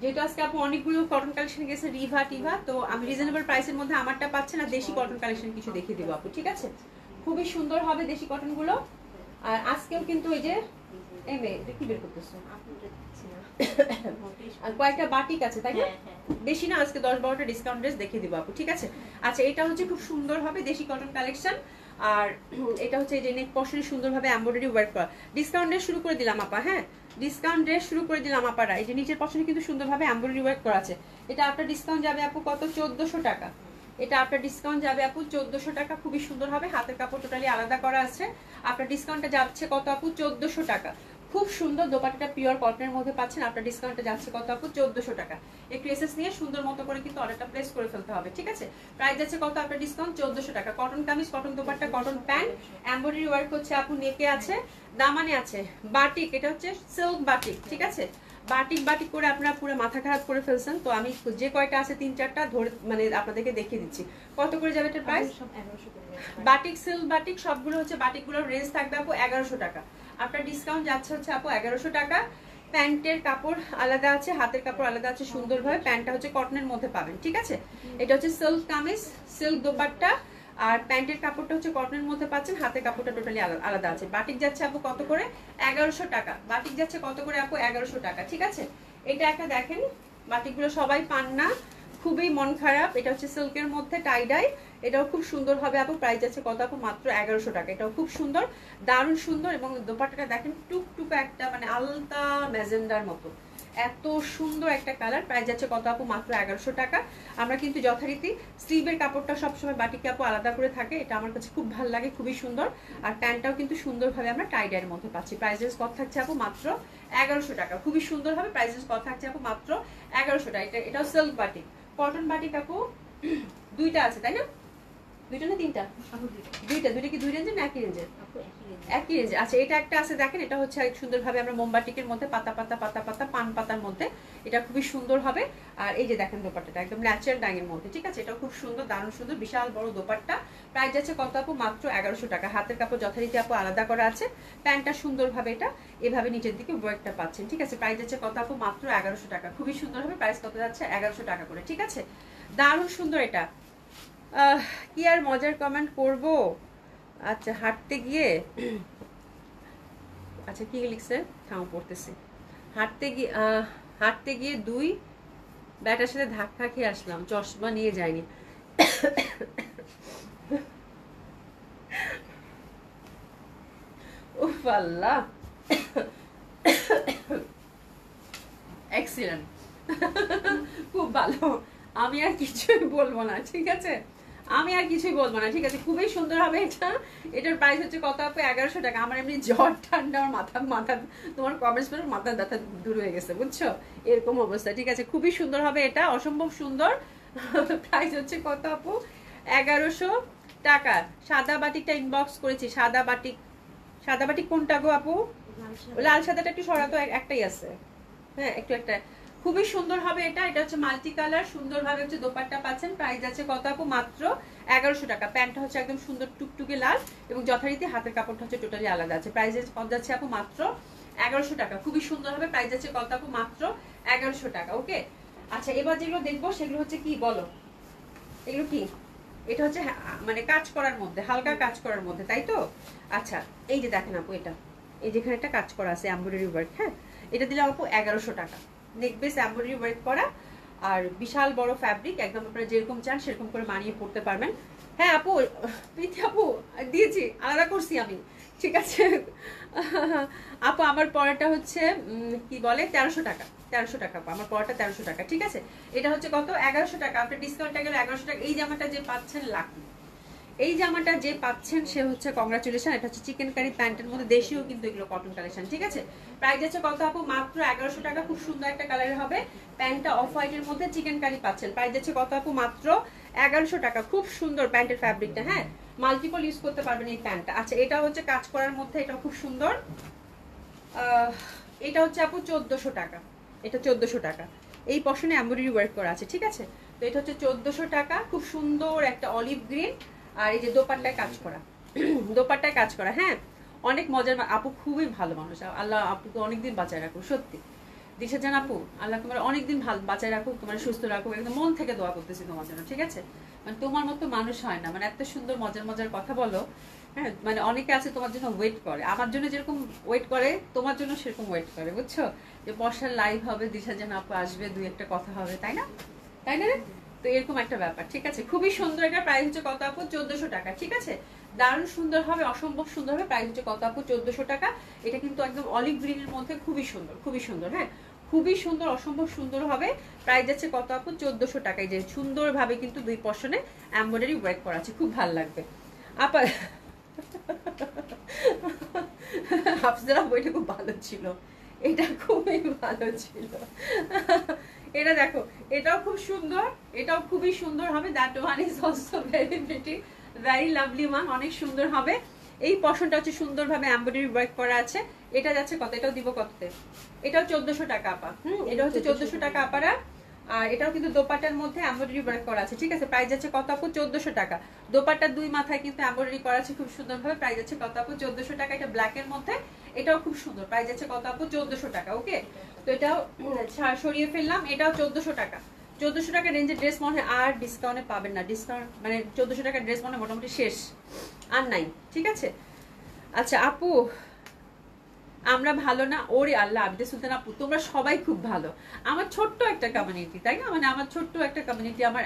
Speaker 1: যেহেতু আজকে আপু অনেকগুলো কটন কালেকশন গেছে, রিভা টিভা, তো আমি রিজনেবল প্রাইসের মধ্যে আমারটা পাচ্ছে না, দেশি কটন কালেকশন কিছু দেখিয়ে দেবো আপু, ঠিক আছে। খুবই সুন্দর হবে দেশি কটন গুলো। আর আজকেও কিন্তু ওই যে কি বের করতেছো, আর কয়েকটা বাটিক আছে তাই না, বেশি না, আজকে 10-12টা ডিসকাউন্ট ড্রেস দেখিয়ে দিব আপু, ঠিক আছে। আচ্ছা এটা হচ্ছে খুব সুন্দর হবে দেশি কটন কালেকশন। আর এটা হচ্ছে যে নেক পশনে সুন্দরভাবে এমব্রয়ডারি ওয়ার্ক করা। ডিসকাউন্ট ড্রেস শুরু করে দিলাম আপা, হ্যাঁ ডিসকাউন্ট ড্রেস শুরু করে দিলাম আপারা। এই যে নিচের পশনে কিন্তু সুন্দরভাবে এমব্রয়ডারি ওয়ার্ক করা আছে। এটা আপনার ডিসকাউন্ট যাবে আপু কত? 1400 টাকা। এটা আপনার ডিসকাউন্ট যাবে আপু 1400 টাকা। খুবই সুন্দর হবে, হাতের কাপড় টোটালি আলাদা করা আছে। আপনার ডিসকাউন্টটা যাচ্ছে কত আপু? 1400 টাকা। খুব সুন্দর দোপাট্টাটা পিওর কটনের মধ্যে পাচ্ছেন। আপনার ডিসকাউন্টটা যাচ্ছে কত আপু? 1400 টাকা। একটু এসএস নিয়ে সুন্দর মতো করে কিন্তু অর্ডারটা প্লেস করে ফেলতে হবে, ঠিক আছে। প্রাইস যাচ্ছে কত? আপনার ডিসকাউন্ট 1400 টাকা। Cotton kameez, cotton dupatta, cotton pant, embroidery work হচ্ছে আপু নেকে আছে, দামানে আছে, বাটিক, এটা হচ্ছে সিল্ক বাটিক, ঠিক আছে। বাটিক বাটিক করে আপনারা পুরো মাথা খারাপ করে ফেলছেন, তো আমি যে কয়টা আছে 3-4টা ধরে মানে আপনাদেরকে দেখিয়ে দিচ্ছি কত করে যাবে এটার প্রাইস। বাটিক সিল্ক বাটিক সবগুলো হচ্ছে, বাটিকগুলোর রেঞ্জ থাকবে আপু 1100 টাকা। আপনার ডিসকাউন্ট যাচ্ছে হচ্ছে আপু 1100 টাকা। প্যান্টের কাপড় আলাদা আছে, হাতের কাপড় আলাদা আছে সুন্দরভাবে। প্যান্টটা হচ্ছে কটনের মধ্যে পাবেন, ঠিক আছে। এটা হচ্ছে সিল্ক কামিজ, সিল্ক দোপাট্টা, আর প্যান্টের কাপড়টা হচ্ছে কটনের মধ্যে পাচ্ছেন, হাতের কাপড়টা টোটালি আলাদা আছে। বাটিক যাচ্ছে আপু কত করে? 1100 টাকা। বাটিক যাচ্ছে কত করে আপু? 1100 টাকা, ঠিক আছে। এটা একটা দেখেন, বাটিকগুলো সবাই পান না, খুবই মন খারাপ। এটা হচ্ছে সিল্কের মধ্যে টাইডাই, এটাও খুব সুন্দর হবে আপু। প্রাইস আছে কত আপু? মাত্র 1100 টাকা। এটাও খুব সুন্দর, দারুণ সুন্দর। এবং দোপাট্টাটা দেখেন টুকটুক একটা মানে আলতা ম্যাজেন্ডার মতো, এত সুন্দর একটা কালার, প্রাইস যাচ্ছে কত আপু? মাত্র 1100 টাকা। আমরা কিন্তু যথারীতি স্লিভের কাপড়টা সবসময় বাটিকে আপু আলাদা করে থাকে, এটা আমার কাছে খুব ভালো লাগে, খুবই সুন্দর। আর প্যান্টটাও কিন্তু সুন্দরভাবে আমরা টাইডাইয়ের মধ্যে পাচ্ছি। প্রাইসেস কত থাকছে আপু? মাত্র 1100 টাকা। খুবই সুন্দর হবে। প্রাইসেস কত থাকছে আপু? মাত্র 1100 টাকা। এটাও সিল্ক বাটিক, কটন বাটিক আপু। দুইটা আছে তাই না? দুইটা না তিনটা? দুইটা। দুইটা কি দুই রেঞ্জের না একই রেঞ্জের? একই রেঞ্জে। আচ্ছা, এটা একটা আছে দেখেন, এটা হচ্ছে সুন্দরভাবে আমরা মোমবাটিকের মধ্যে পাতা পাতা পাতা পাতা পান পাতার মধ্যে, এটা খুবই সুন্দর হবে। আর এই যে দেখেন দোপাট্টাটা একদম ন্যাচারাল ডাইংয়ের মধ্যে, ঠিক আছে? এটা খুব সুন্দর, দারুণ সুন্দর, বিশাল বড় দোপাট্টা। প্রাইস যাচ্ছে কত আপু? মাত্র 1100 টাকা। হাতের কাপড় যথারীতি আপু আলাদা করা আছে। প্যান্টটা সুন্দরভাবে এটা এভাবে নিচের দিকে ওয়ার্কটা পাচ্ছেন, ঠিক আছে? প্রাইস যাচ্ছে কত আপু? মাত্র 1100 টাকা। খুবই সুন্দর হবে। প্রাইস কত যাচ্ছে? 1100 টাকা করে, ঠিক আছে? দারুণ সুন্দর এটা। কি আর মজার কমেন্ট করব। আচ্ছা, হাঁটতে গিয়ে আচ্ছা কি লিখছে থাম পড়তেছি। হাঁটতে গিয়ে দুই ব্যাটার সাথে ধাক্কা খেয়ে আসলাম, চশমা নিয়ে যায়নি। উফ আল্লাহ, এক্সিলেন্ট, খুব ভালো। আমি আর কিছুই বলবো না, ঠিক আছে? আমি আর কিছুই বলবো না, ঠিক আছে? খুবই সুন্দর হবে এটা। এটার প্রাইস হচ্ছে কত আপু? 1100 টাকা। আমার এমনি জ্বর ঠান্ডা, আমার মাথা তোমার কমেন্টস পরে মাথা ব্যথা দূর হয়ে গেছে, বুঝছো? এরকম অবস্থা, ঠিক আছে? খুবই সুন্দর হবে এটা, অসম্ভব সুন্দর। প্রাইস হচ্ছে কত আপু? 1100 টাকা। সাদা বাটিকটা ইনবক্স করেছি। সাদা বাটিক কোনটা গো আপু? লাল সাদাটা একটু সরাতো, একটাই আছে। হ্যাঁ, একটা খুবই সুন্দর হবে এটা। এটা হচ্ছে মাল্টি কালার, সুন্দরভাবে হচ্ছে দোপাট্টা পাচ্ছেন। প্রাইস আছে কত আপু? মাত্র 1100 টাকা। প্যান্টটা হচ্ছে একদম সুন্দর টুকটুকে লাল এবং যথারীতি হাতের কাপড়টা হচ্ছে টোটালি আলাদা আছে। প্রাইস কত যাচ্ছে আপু? মাত্র 1100 টাকা। খুবই সুন্দর হবে। প্রাইস আছে কত আপু? মাত্র 1100 টাকা। ওকে, আচ্ছা এবার যেগুলো দেখবো সেগুলো হচ্ছে কি বলো? এগুলো কি? এটা হচ্ছে মানে কাজ করার মধ্যে, হালকা কাজ করার মধ্যে, তাই তো? আচ্ছা, এই যে দেখেন আপু, এটা এই যেখানে একটা কাজ করা আছে এমব্রয়ডারি ওয়ার্ক, হ্যাঁ, এটা দিলাম আপু 1100 টাকা। নেক বেস এমব্রয়ডারি ওয়ার্ক করা আর বিশাল বড় ফ্যাব্রিক, একদম আপনারা যেরকম চান সেরকম করে মানিয়ে পড়তে পারবেন। হ্যাঁ আপু, প্রীতি আপু দিয়েছি, আলাদা করছি আমি, ঠিক আছে? আপু আমার পড়াটা হচ্ছে কি বলে 1300 টাকা। 1300 টাকা আপু, আমার পড়াটা 1300 টাকা, ঠিক আছে? এটা হচ্ছে কত? 1100 টাকা। আপনার ডিসকাউন্টটা গেলে 1100 টাকা। এই জামাটা যে পাচ্ছেন লাকি, এই জামাটা যে পাচ্ছেন সে হচ্ছে কংগ্রাচুলেশন। এটা হচ্ছে চিকেন কারি প্যান্টের মধ্যে, দেশীয় কিন্তু এগুলো কটন কালেকশন, ঠিক আছে? প্রাইস আছে কত আপু? মাত্র 1100 টাকা। খুব সুন্দর একটা কালারের হবে। প্যান্টটা অফ হোয়াইটের মধ্যে চিকেন কারি পাচ্ছেন। প্রাইস আছে কত আপু? মাত্র 1100 টাকা। খুব সুন্দর প্যান্টের ফ্যাব্রিকটা, হ্যাঁ, মাল্টিপল ইউজ করতে পারবেন এই প্যান্টটা। আচ্ছা, এটা হচ্ছে কাজ করার মধ্যে, এটা খুব সুন্দর। এটা হচ্ছে আপু 1400 টাকা। এটা 1400 টাকা। এই পশনে এমব্রয়ডারি ওয়ার্ক করা আছে, ঠিক আছে? তো এটা হচ্ছে 1400 টাকা। খুব সুন্দর একটা অলিভ গ্রিন, আর এই যে দোপাট্টায় কাজ করা, দোপাট্টায় কাজ করা, হ্যাঁ, অনেক মজার। আপু খুবই ভালো মানুষ, আল্লাহ আপুকে অনেকদিন বাঁচায় রাখুক, সত্যি। দিশা জান আপু, আল্লাহ তোমার অনেকদিন ভালো বাঁচায় রাখুক, তোমার সুস্থ রাখুক, একদম মন থেকে দোয়া করতেছি তোমার জন্য, ঠিক আছে? মানে তোমার মতো মানুষ হয় না, মানে এত সুন্দর মজার মজার কথা বলো, হ্যাঁ, মানে অনেকে আছে তোমার জন্য ওয়েট করে, আমার জন্য যেরকম ওয়েট করে তোমার জন্য সেরকম ওয়েট করে, বুঝছো? যে বর্ষার লাইভ হবে, দিশা জান আপু আসবে, দুই একটা কথা হবে, তাই না? তাই না রে? তো এরকম একটা ব্যাপার, ঠিক আছে? খুবই সুন্দর। এটা প্রাইস হচ্ছে কত আপু? 1400 টাকা, ঠিক আছে? দারুণ সুন্দর হবে, অসম্ভব সুন্দর হবে। প্রাইস হচ্ছে কত আপু? 1400 টাকা। এটা কিন্তু একদম অলিভ গ্রিনের মধ্যে, খুবই সুন্দর, খুবই সুন্দর, হ্যাঁ, খুবই সুন্দর, অসম্ভব সুন্দর হবে। প্রাইস যাচ্ছে কত আপু? 1400 টাকায়। যে সুন্দরভাবে কিন্তু দুই পশনে এমব্রয়ডারি ওয়ার্ক করা আছে, খুব ভালো লাগবে আপা। আফজারা বইটা খুব ভালো ছিল, এটা খুবই ভালো ছিল। এটা দেখো, এটাও খুব সুন্দর, এটাও খুবই সুন্দর হবে। That one is also very pretty, very lovely one, অনেক সুন্দর হবে। এই পশনটা হচ্ছে সুন্দরভাবে এমব্রয়ডারি ওয়ার্ক করা আছে। এটা যাচ্ছে কত? এটাও দিব কততে? এটাও 1400 টাকা আপা। এটা হচ্ছে 1400 টাকা আপারা। আর এটাও কিন্তু দোপাট্টার মধ্যে এমব্রয়ডারি ওয়ার্ক করা আছে, ঠিক আছে? প্রাইস যাচ্ছে কত আপু? 1400 টাকা। দোপাট্টার দুই মাথায় কিন্তু এমব্রয়ডারি করা আছে খুব সুন্দরভাবে। প্রাইস যাচ্ছে কত আপু? 1400 টাকা। এটা ব্ল্যাক এর মধ্যে, এটাও খুব সুন্দর। প্রাইস যাচ্ছে কত আপু? 1400 টাকা। ওকে, তো এটাও সরিয়ে ফেললাম। এটাও 1400 টাকা। 1400 টাকা রেঞ্জের ড্রেস মনে হয় আর ডিসকাউন্টে পাবেন না। ডিসকাউন্ট মানে 1400 টাকার ড্রেস মনে মোটামুটি শেষ, আর নাই, ঠিক আছে? আচ্ছা আপু, আমরা ভালো না? ওরে আল্লাহ, আবিদা সুলতান আপু তোমরা সবাই খুব ভালো। আমার ছোট্ট একটা কমিউনিটি, তাই না? মানে আমার ছোট্ট একটা কমিউনিটি, আমার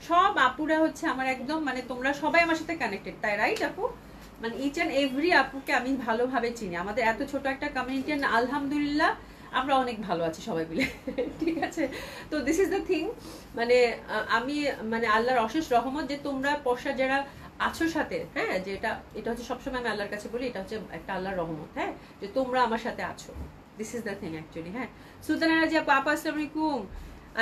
Speaker 1: সব আপুরা হচ্ছে আমার একদম, মানে তোমরা সবাই আমার সাথে কানেক্টেড, তাই রাইট আপু? মানে ইচ অ্যান্ড এভরি আপুকে আমি ভালোভাবে চিনি। আমাদের এত ছোট একটা কমিউনিটি, আলহামদুলিল্লাহ আমরা অনেক ভালো আছি সবাই মিলে ঠিক আছে। তো দিস ইজ দ্য থিং, মানে আমি মানে আল্লাহর অশেষ রহমত যে তোমরা পশা যারা আছো সাথে, হ্যাঁ, যে এটা হচ্ছে সবসময় আমি আল্লাহর কাছে বলি, এটা হচ্ছে একটা আল্লাহর রহমত, হ্যাঁ, যে তোমরা আমার সাথে আছো। This is the thing actually. হ্যাঁ, সুলতানা রাজি আপু, আপু আসসালামু আলাইকুম।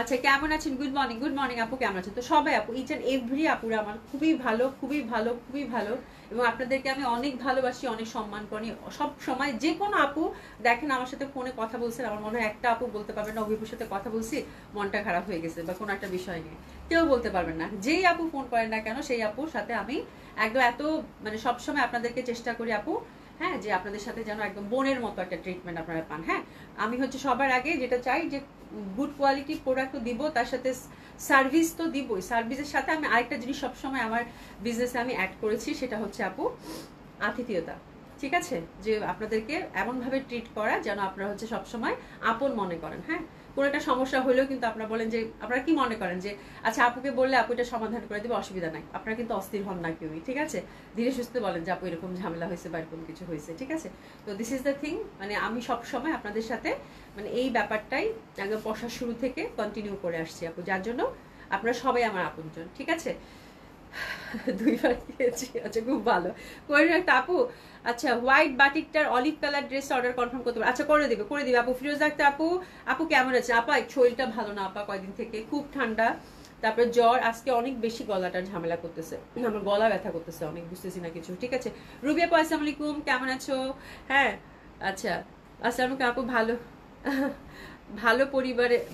Speaker 1: আচ্ছা, কেমন আছেন? গুড মর্নিং, গুড মর্নিং আপু, কেমন আছেন? তো সবাই আপু, ইচ অ্যান্ড এভরি আপুরা আমার খুবই ভালো, খুবই ভালো, খুবই ভালো, এবং আপনাদেরকে আমি অনেক ভালোবাসি, অনেক সম্মান করি সব সময়। যে কোনো আপু দেখেন আমার সাথে ফোনে কথা বলছেন, আমার মনে হয় একটা আপু বলতে পারবেন না অভিপুর সাথে কথা বলছি মনটা খারাপ হয়ে গেছে বা কোনো একটা বিষয় নিয়ে, কেউ বলতে পারবেন না। যেই আপু ফোন করেন না কেন, সেই আপুর সাথে আমি একদম এত মানে সবসময় আপনাদেরকে চেষ্টা করি আপু, হ্যাঁ, যে আপনাদের সাথে যেন একদম বোনের মতো একটা ট্রিটমেন্ট আপনারা পান। হ্যাঁ, আমি হচ্ছে সবার আগে যেটা চাই যে গুড কোয়ালিটি প্রোডাক্ট তো দিব, তার সাথে সার্ভিস তো দিবই। সার্ভিসের সাথে আমি আরেকটা জিনিস সবসময় আমার বিজনেসে আমি অ্যাড করেছি, সেটা হচ্ছে আপু আতিথেয়তা। ঠিক আছে, যে আপনাদেরকে এমনভাবে ট্রিট করা যেন আপনারা হচ্ছে সবসময় আপন মনে করেন। হ্যাঁ, কোনো একটা সমস্যা হলেও কিন্তু আপনারা বলেন যে, আপনারা কি মনে করেন যে আচ্ছা আপুকে বললে আপু এটা সমাধান করে দেবে, অসুবিধা নাই। আপনারা কিন্তু অস্থির হন না কেউই, ঠিক আছে, ধীরে সুস্থে বলেন যে আপু এরকম ঝামেলা হয়েছে বা এরকম কিছু হয়েছে, ঠিক আছে। তো দিস ইজ দ্য থিং, মানে আমি সবসময় আপনাদের সাথে মানে এই ব্যাপারটাই একদম পশার শুরু থেকে কন্টিনিউ করে আসছি আপু, যার জন্য আপনারা সবাই আমার আপনজন, ঠিক আছে। 2বার খেয়েছি, আচ্ছা খুব ভালো। করে একটা আপু, আচ্ছা হোয়াইট বাটিকটার olive colour dress order confirm করতে পারবে? আচ্ছা করে দিবে, করে দিবে আপু। ফিরোজ আক্তার আপু, আপু কেমন আছে? আপা শরীরটা ভালো না আপা, কয়দিন থেকে খুব ঠান্ডা, তারপরে জ্বর, আজকে অনেক বেশি গলাটা ঝামেলা করতেছে, আমার গলা ব্যথা করতেছে অনেক, বুঝতেছি না কিছু, ঠিক আছে। রুবি আপু আসসালামু আলাইকুম, কেমন আছো? হ্যাঁ, আচ্ছা আসসালামু আলাইকুম আপু, ভালো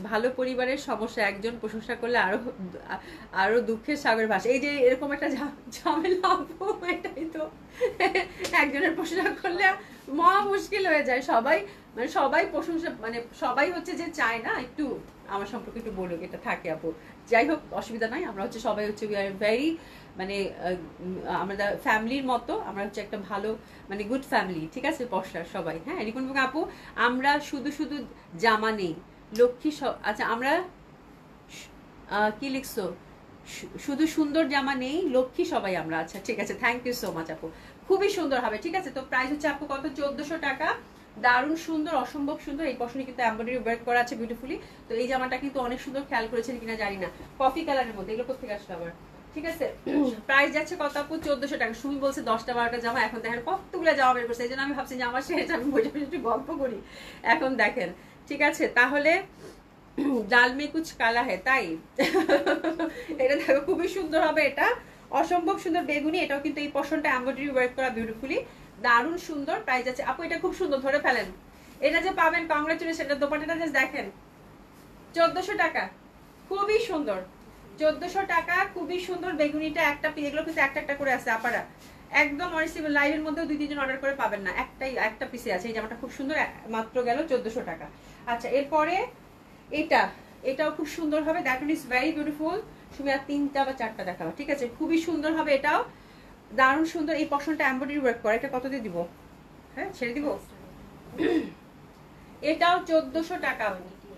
Speaker 1: ভালো পরিবারের সমস্যা, একজন প্রশংসা করলে আরো দুঃখের সাগর ভাষা। এই যে এরকম একটা ঝামেলা আপু, এটাই তো একজনের প্রশংসা করলে মহা মুশকিল হয়ে যায়। সবাই মানে সবাই প্রশংসা, মানে সবাই হচ্ছে যে চায় না একটু আমার সম্পর্কে একটু বলুক, এটা থাকে আপু। যাই হোক, অসুবিধা নাই, আমরা হচ্ছে সবাই হচ্ছে উই আর ভেরি মানে আমরা ফ্যামিলির মতো, আমরা হচ্ছে একটা ভালো মানে গুড ফ্যামিলি, ঠিক আছে পশার সবাই। হ্যাঁ, রিপন আপু, আমরা শুধু শুধু জামা নেই লক্ষ্মী, আচ্ছা আমরা কি লিখছো, শুধু সুন্দর জামা নেই লক্ষ্মী সবাই আমরা। আচ্ছা ঠিক আছে, থ্যাংক ইউ সো মাচ আপু, খুবই সুন্দর হবে, ঠিক আছে। তো প্রাইস হচ্ছে আপু কত? 1400 টাকা। দারুণ সুন্দর, অসম্ভব সুন্দর। এই পশনে কিন্তু এমব্রয়ডারি ওয়ার্ক করা আছে বিউটিফুলি। তো এই জামাটা কিন্তু অনেক সুন্দর, খেয়াল করেছেন কিনা জানি না, কফি কালারের মধ্যে। এগুলো কোথেকে আসলো আবার? ঠিক আছে, প্রাইস যাচ্ছে কত আপু? 1400 টাকা। সুমি বলছে 10টা 12টা জামা, এখন দেখেন কতগুলো জামা বের করছে। এই জন্য আমি ভাবছি যে আমার শেষ, আমি বসে বসে একটু গল্প করি। এখন দেখেন, ঠিক আছে, তাহলে ডাল মে কুচ কালা হে, তাই এটা দেখো খুবই সুন্দর হবে, এটা অসম্ভব সুন্দর বেগুনি। এটাও কিন্তু এই পশনটা এমব্রয়ডারি ওয়ার্ক করা বিউটিফুলি, দারুণ সুন্দর। প্রাইস আছে আপু, এটা খুব সুন্দর, ধরে ফেলেন। এটা যে পাবেন, কংগ্রাচুলেশন। এটা দোপাট্টাটা জাস্ট দেখেন, 1400 টাকা, খুবই সুন্দর। 1400 টাকা, খুবই সুন্দর বেগুনিটা। একটা পিস, এগুলো কিন্তু একটা একটা করে আছে আপারা, একদম অরিজিনাল। লাইভের মধ্যে 2-3 জন অর্ডার করে পাবেন না, একটা পিসে আছে। এই জামাটা খুব সুন্দর, মাত্র গেল 1400 টাকা। আচ্ছা, এরপরে এটাও খুব সুন্দর হবে, দ্যাট ইজ ভেরি বিউটিফুল। তুমি আর 3টা বা 4টা দেখাবো, ঠিক আছে, খুবই সুন্দর হবে, এটাও দারুণ সুন্দর। এই পশনটা এমব্রয়ডারি ওয়ার্ক করে, এটা কত দিয়ে দিব? হ্যাঁ, ছেড়ে দিব। এটাও 1400 টাকা।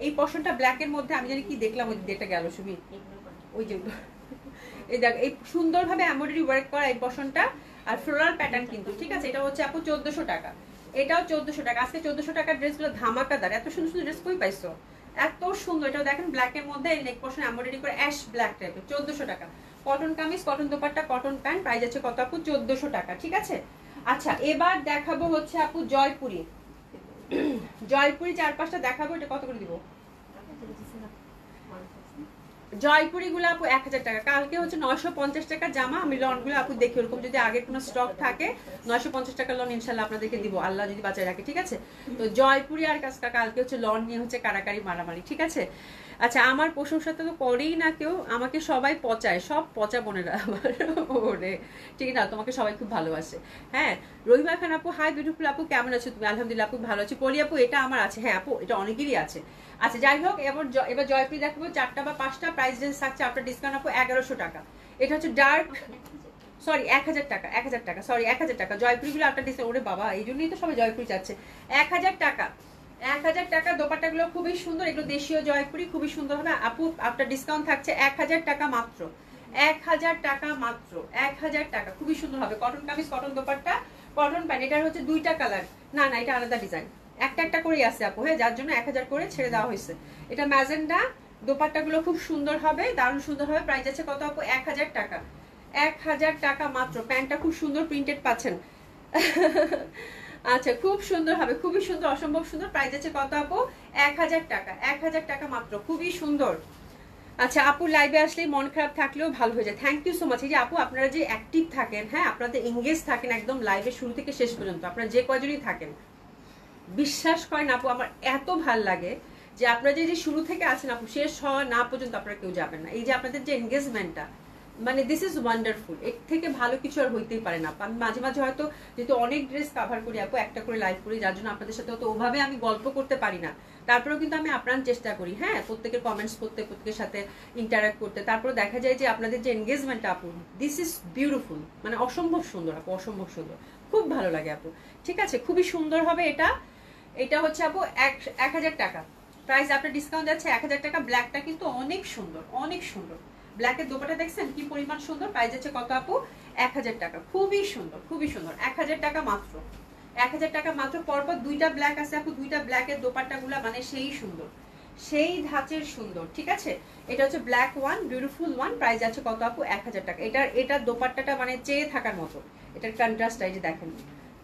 Speaker 1: এই পশনটা ব্ল্যাক এর মধ্যে, আমি জানি কি দেখলাম, ওই যেটা গেল সুমি, ওই যে এই দেখ, এই সুন্দরভাবে এমব্রয়ডারি ওয়ার্ক করা এই পশনটা, আর ফ্লোরাল প্যাটার্ন কিন্তু, ঠিক আছে। এটা হচ্ছে আপু 1400 টাকা, এটাও 1400 টাকা। আজকে 1400 টাকার ড্রেসগুলো ধামাকাদার। এত সুন্দর সুন্দর ড্রেস কই পাইছো, এত সুন্দর। এটাও দেখেন ব্ল্যাক এর মধ্যে নেক পশন এমব্রয়ডারি করে, অ্যাশ ব্ল্যাক টাইপের, 1400 টাকা। Cotton kameez, cotton dupatta, cotton pant, price আছে কত আপু? 1400 টাকা, ঠিক আছে। আচ্ছা, এবার দেখাবো হচ্ছে আপু জয়পুরি। জয়পুরি 4-5টা দেখাবো, এটা কত করে দিব? জয়পুরি গুলো আপু 1000 টাকা। কালকে হচ্ছে 950 টাকা জামা। আমি লন গুলো আপু দেখি, ওরকম যদি আগে কোনো স্টক থাকে 950 টাকা লন ইনশাল্লাহ আপনাদেরকে দিব, আল্লাহ যদি বাঁচায় রাখে, ঠিক আছে। তো জয়পুরি আর কালকে হচ্ছে লন নিয়ে হচ্ছে কারাকারি মারামারি, ঠিক আছে। আচ্ছা, আমার প্রশংসা তো করেই না কেউ, আমাকে সবাই পচায়, সব পচা বোনেরা আমার ওরে, ঠিক না, তোমাকে সবাই খুব ভালোবাসে। হ্যাঁ, রহিমা খান আপু, হাই বিউটিফুল আপু, কেমন আছো তুমি? আলহামদুলিল্লাহ আপু, ভালো আছি। পলি আপু, এটা আমার আছে। হ্যাঁ আপু, এটা অনেকেরই আছে। আচ্ছা, যাই হোক, এবার জয়পুরি দেখাবো 4টা বা 5টা। প্রাইস রেঞ্জ থাকছে আপনার ডিসকাউন্ট আপু 1100 টাকা। এটা হচ্ছে ডার্ক, সরি 1000 টাকা, 1000 টাকা, সরি 1000 টাকা। জয়পুরিগুলো আপনার ডিসকাউন্ট, ওরে বাবা, এই জন্যই তো সবাই জয়পুরি চাচ্ছে। 1000 টাকা, 1000 টাকা। দোপাট্টাগুলো খুবই সুন্দর, এগুলো দেশীয় জয়পুরি, খুবই সুন্দর হবে আপু। আপনার ডিসকাউন্ট থাকছে 1000 টাকা মাত্র, 1000 টাকা মাত্র, 1000 টাকা। খুবই সুন্দর হবে, cotton kameez, cotton dupatta, cotton pant. এটার হচ্ছে 2টা কালার, না এটা আলাদা ডিজাইন, একটা একটা করেই আছে আপু, হ্যাঁ, যার জন্য 1000 করে ছেড়ে দেওয়া হয়েছে। এটা ম্যাজেন্ডা, দোপাট্টাগুলো খুব সুন্দর হবে, দারুণ সুন্দর হবে। প্রাইস আছে কত আপু? 1000 টাকা। 1000 টাকা মাত্র। প্যান্টটা খুব সুন্দর প্রিন্টেড পাচ্ছেন। আচ্ছা, খুব সুন্দর হবে, খুবই সুন্দর, অসম্ভব সুন্দর। প্রাইস আছে কত আপু? 1000 টাকা। 1000 টাকা মাত্র, খুবই সুন্দর। আচ্ছা আপু, লাইভে আসলে মন খারাপ থাকলেও ভালো হয়ে যায়। Thank you so much. এই যে আপু, আপনারা যে অ্যাক্টিভ থাকেন, হ্যাঁ, আপনাদের এঙ্গেজ থাকেন একদম লাইভে শুরু থেকে শেষ পর্যন্ত, আপনারা যে কয়জনই থাকেন, বিশ্বাস করেন আপু, আমার এত ভাল লাগে যে আপনারা যে শুরু থেকে আছেন আপু, শেষ হওয়া না পর্যন্ত আপনারা কেউ যাবেন না। এই যে আপনাদের যে এনগেজমেন্টটা, মানে দিস ইজ ওয়ান্ডারফুল। এর থেকে ভালো কিছু আর হইতেই পারে না। আমি মাঝে মাঝে হয়তো, যেহেতু অনেক ড্রেস কাভার করি আপু, একটা করে লাইভ করি, যার জন্য আপনাদের সাথে হয়তো ওভাবে আমি গল্প করতে পারি না, তারপরেও কিন্তু আমি আপ্রাণ চেষ্টা করি, হ্যাঁ, প্রত্যেকের কমেন্টস করতে, প্রত্যেকের সাথে ইন্টারাক্ট করতে। তারপরে দেখা যায় যে আপনাদের যে এনগেজমেন্টটা আপু, দিস ইজ বিউটিফুল, মানে অসম্ভব সুন্দর আপু, অসম্ভব সুন্দর, খুব ভালো লাগে আপু। ঠিক আছে, খুবই সুন্দর হবে এটা। এটা হচ্ছে আপু 1000 টাকা প্রাইস, আপনার ডিসকাউন্ট যাচ্ছে 1000 টাকা। ব্ল্যাকটা কিন্তু অনেক সুন্দর, অনেক সুন্দর। ব্ল্যাকের দোপাটা দেখছেন কি পরিমাণ সুন্দর। প্রাইস যাচ্ছে কত আপু? 1000 টাকা। খুবই সুন্দর, খুবই সুন্দর। 1000 টাকা মাত্র, 1000 টাকা মাত্র। পরপর দুইটা ব্ল্যাক আছে আপু, দুইটা ব্ল্যাকের দোপাট্টাগুলো মানে সেই সুন্দর, সেই ধাঁচের সুন্দর। ঠিক আছে, এটা হচ্ছে black one, beautiful one. Price আছে কত আপু? 1000 টাকা। এটার দোপাট্টাটা মানে চেয়ে থাকার মতো। এটার কন্ট্রাস্ট এই যে দেখেন,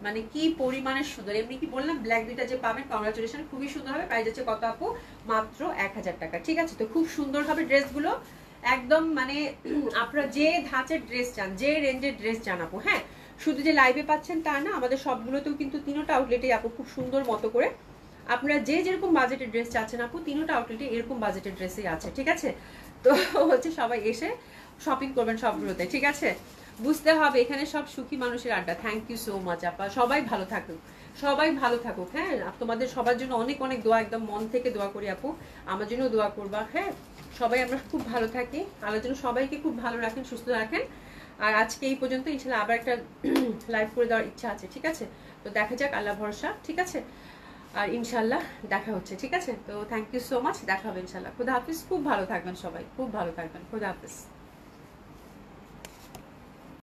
Speaker 1: মানে কি পরিমাণে সুন্দর। এমনি কি বললাম, ব্ল্যাক দুইটা যে পাবেন, কংগ্রাচুলেশন, খুবই সুন্দর হবে। প্রাইস আছে কত আপু? মাত্র 1000 টাকা। ঠিক আছে, তো খুব সুন্দর হবে ড্রেসগুলো একদম, মানে আপনারা যে ধাঁচের ড্রেস চান, যে রেঞ্জের ড্রেস চান আপু, হ্যাঁ, শুধু যে লাইভে পাচ্ছেন তা না, আমাদের সবগুলোতেও কিন্তু তিনোটা আউটলেটে আপু খুব সুন্দর মতো করে আপনারা যে যেরকম বাজেটের ড্রেস চাচ্ছেন আপু, তিনোটা আউটলেটে এরকম বাজেটের ড্রেসই আছে। ঠিক আছে, তো হচ্ছে সবাই এসে শপিং করবেন সবগুলোতে। ঠিক আছে, বুঝতে হবে এখানে সব সুখী মানুষের আড্ডা। থ্যাংক ইউ সো মাচ আপা, সবাই ভালো থাকুক, সবাই ভালো থাকুক। হ্যাঁ, তোমাদের সবার জন্য অনেক অনেক দোয়া, একদম মন থেকে দোয়া করি আপু, আমার জন্য দোয়া করবা। হ্যাঁ, সবাই আমরা খুব ভালো থাকি, আল্লাহ যেন সবাইকে খুব ভালো রাখেন, সুস্থ রাখেন। আর আজকে এই পর্যন্ত, ইনশাল্লাহ আবার একটা লাইভ করে দেওয়ার ইচ্ছা আছে। ঠিক আছে, তো দেখা যাক, আল্লাহ ভরসা। ঠিক আছে, আর ইনশাল্লাহ দেখা হচ্ছে। ঠিক আছে, তো থ্যাংক ইউ সো মাচ, দেখা হবে ইনশাল্লাহ। খোদা হাফিজ, খুব ভালো থাকবেন সবাই, খুব ভালো থাকবেন। খোদা হাফিজ।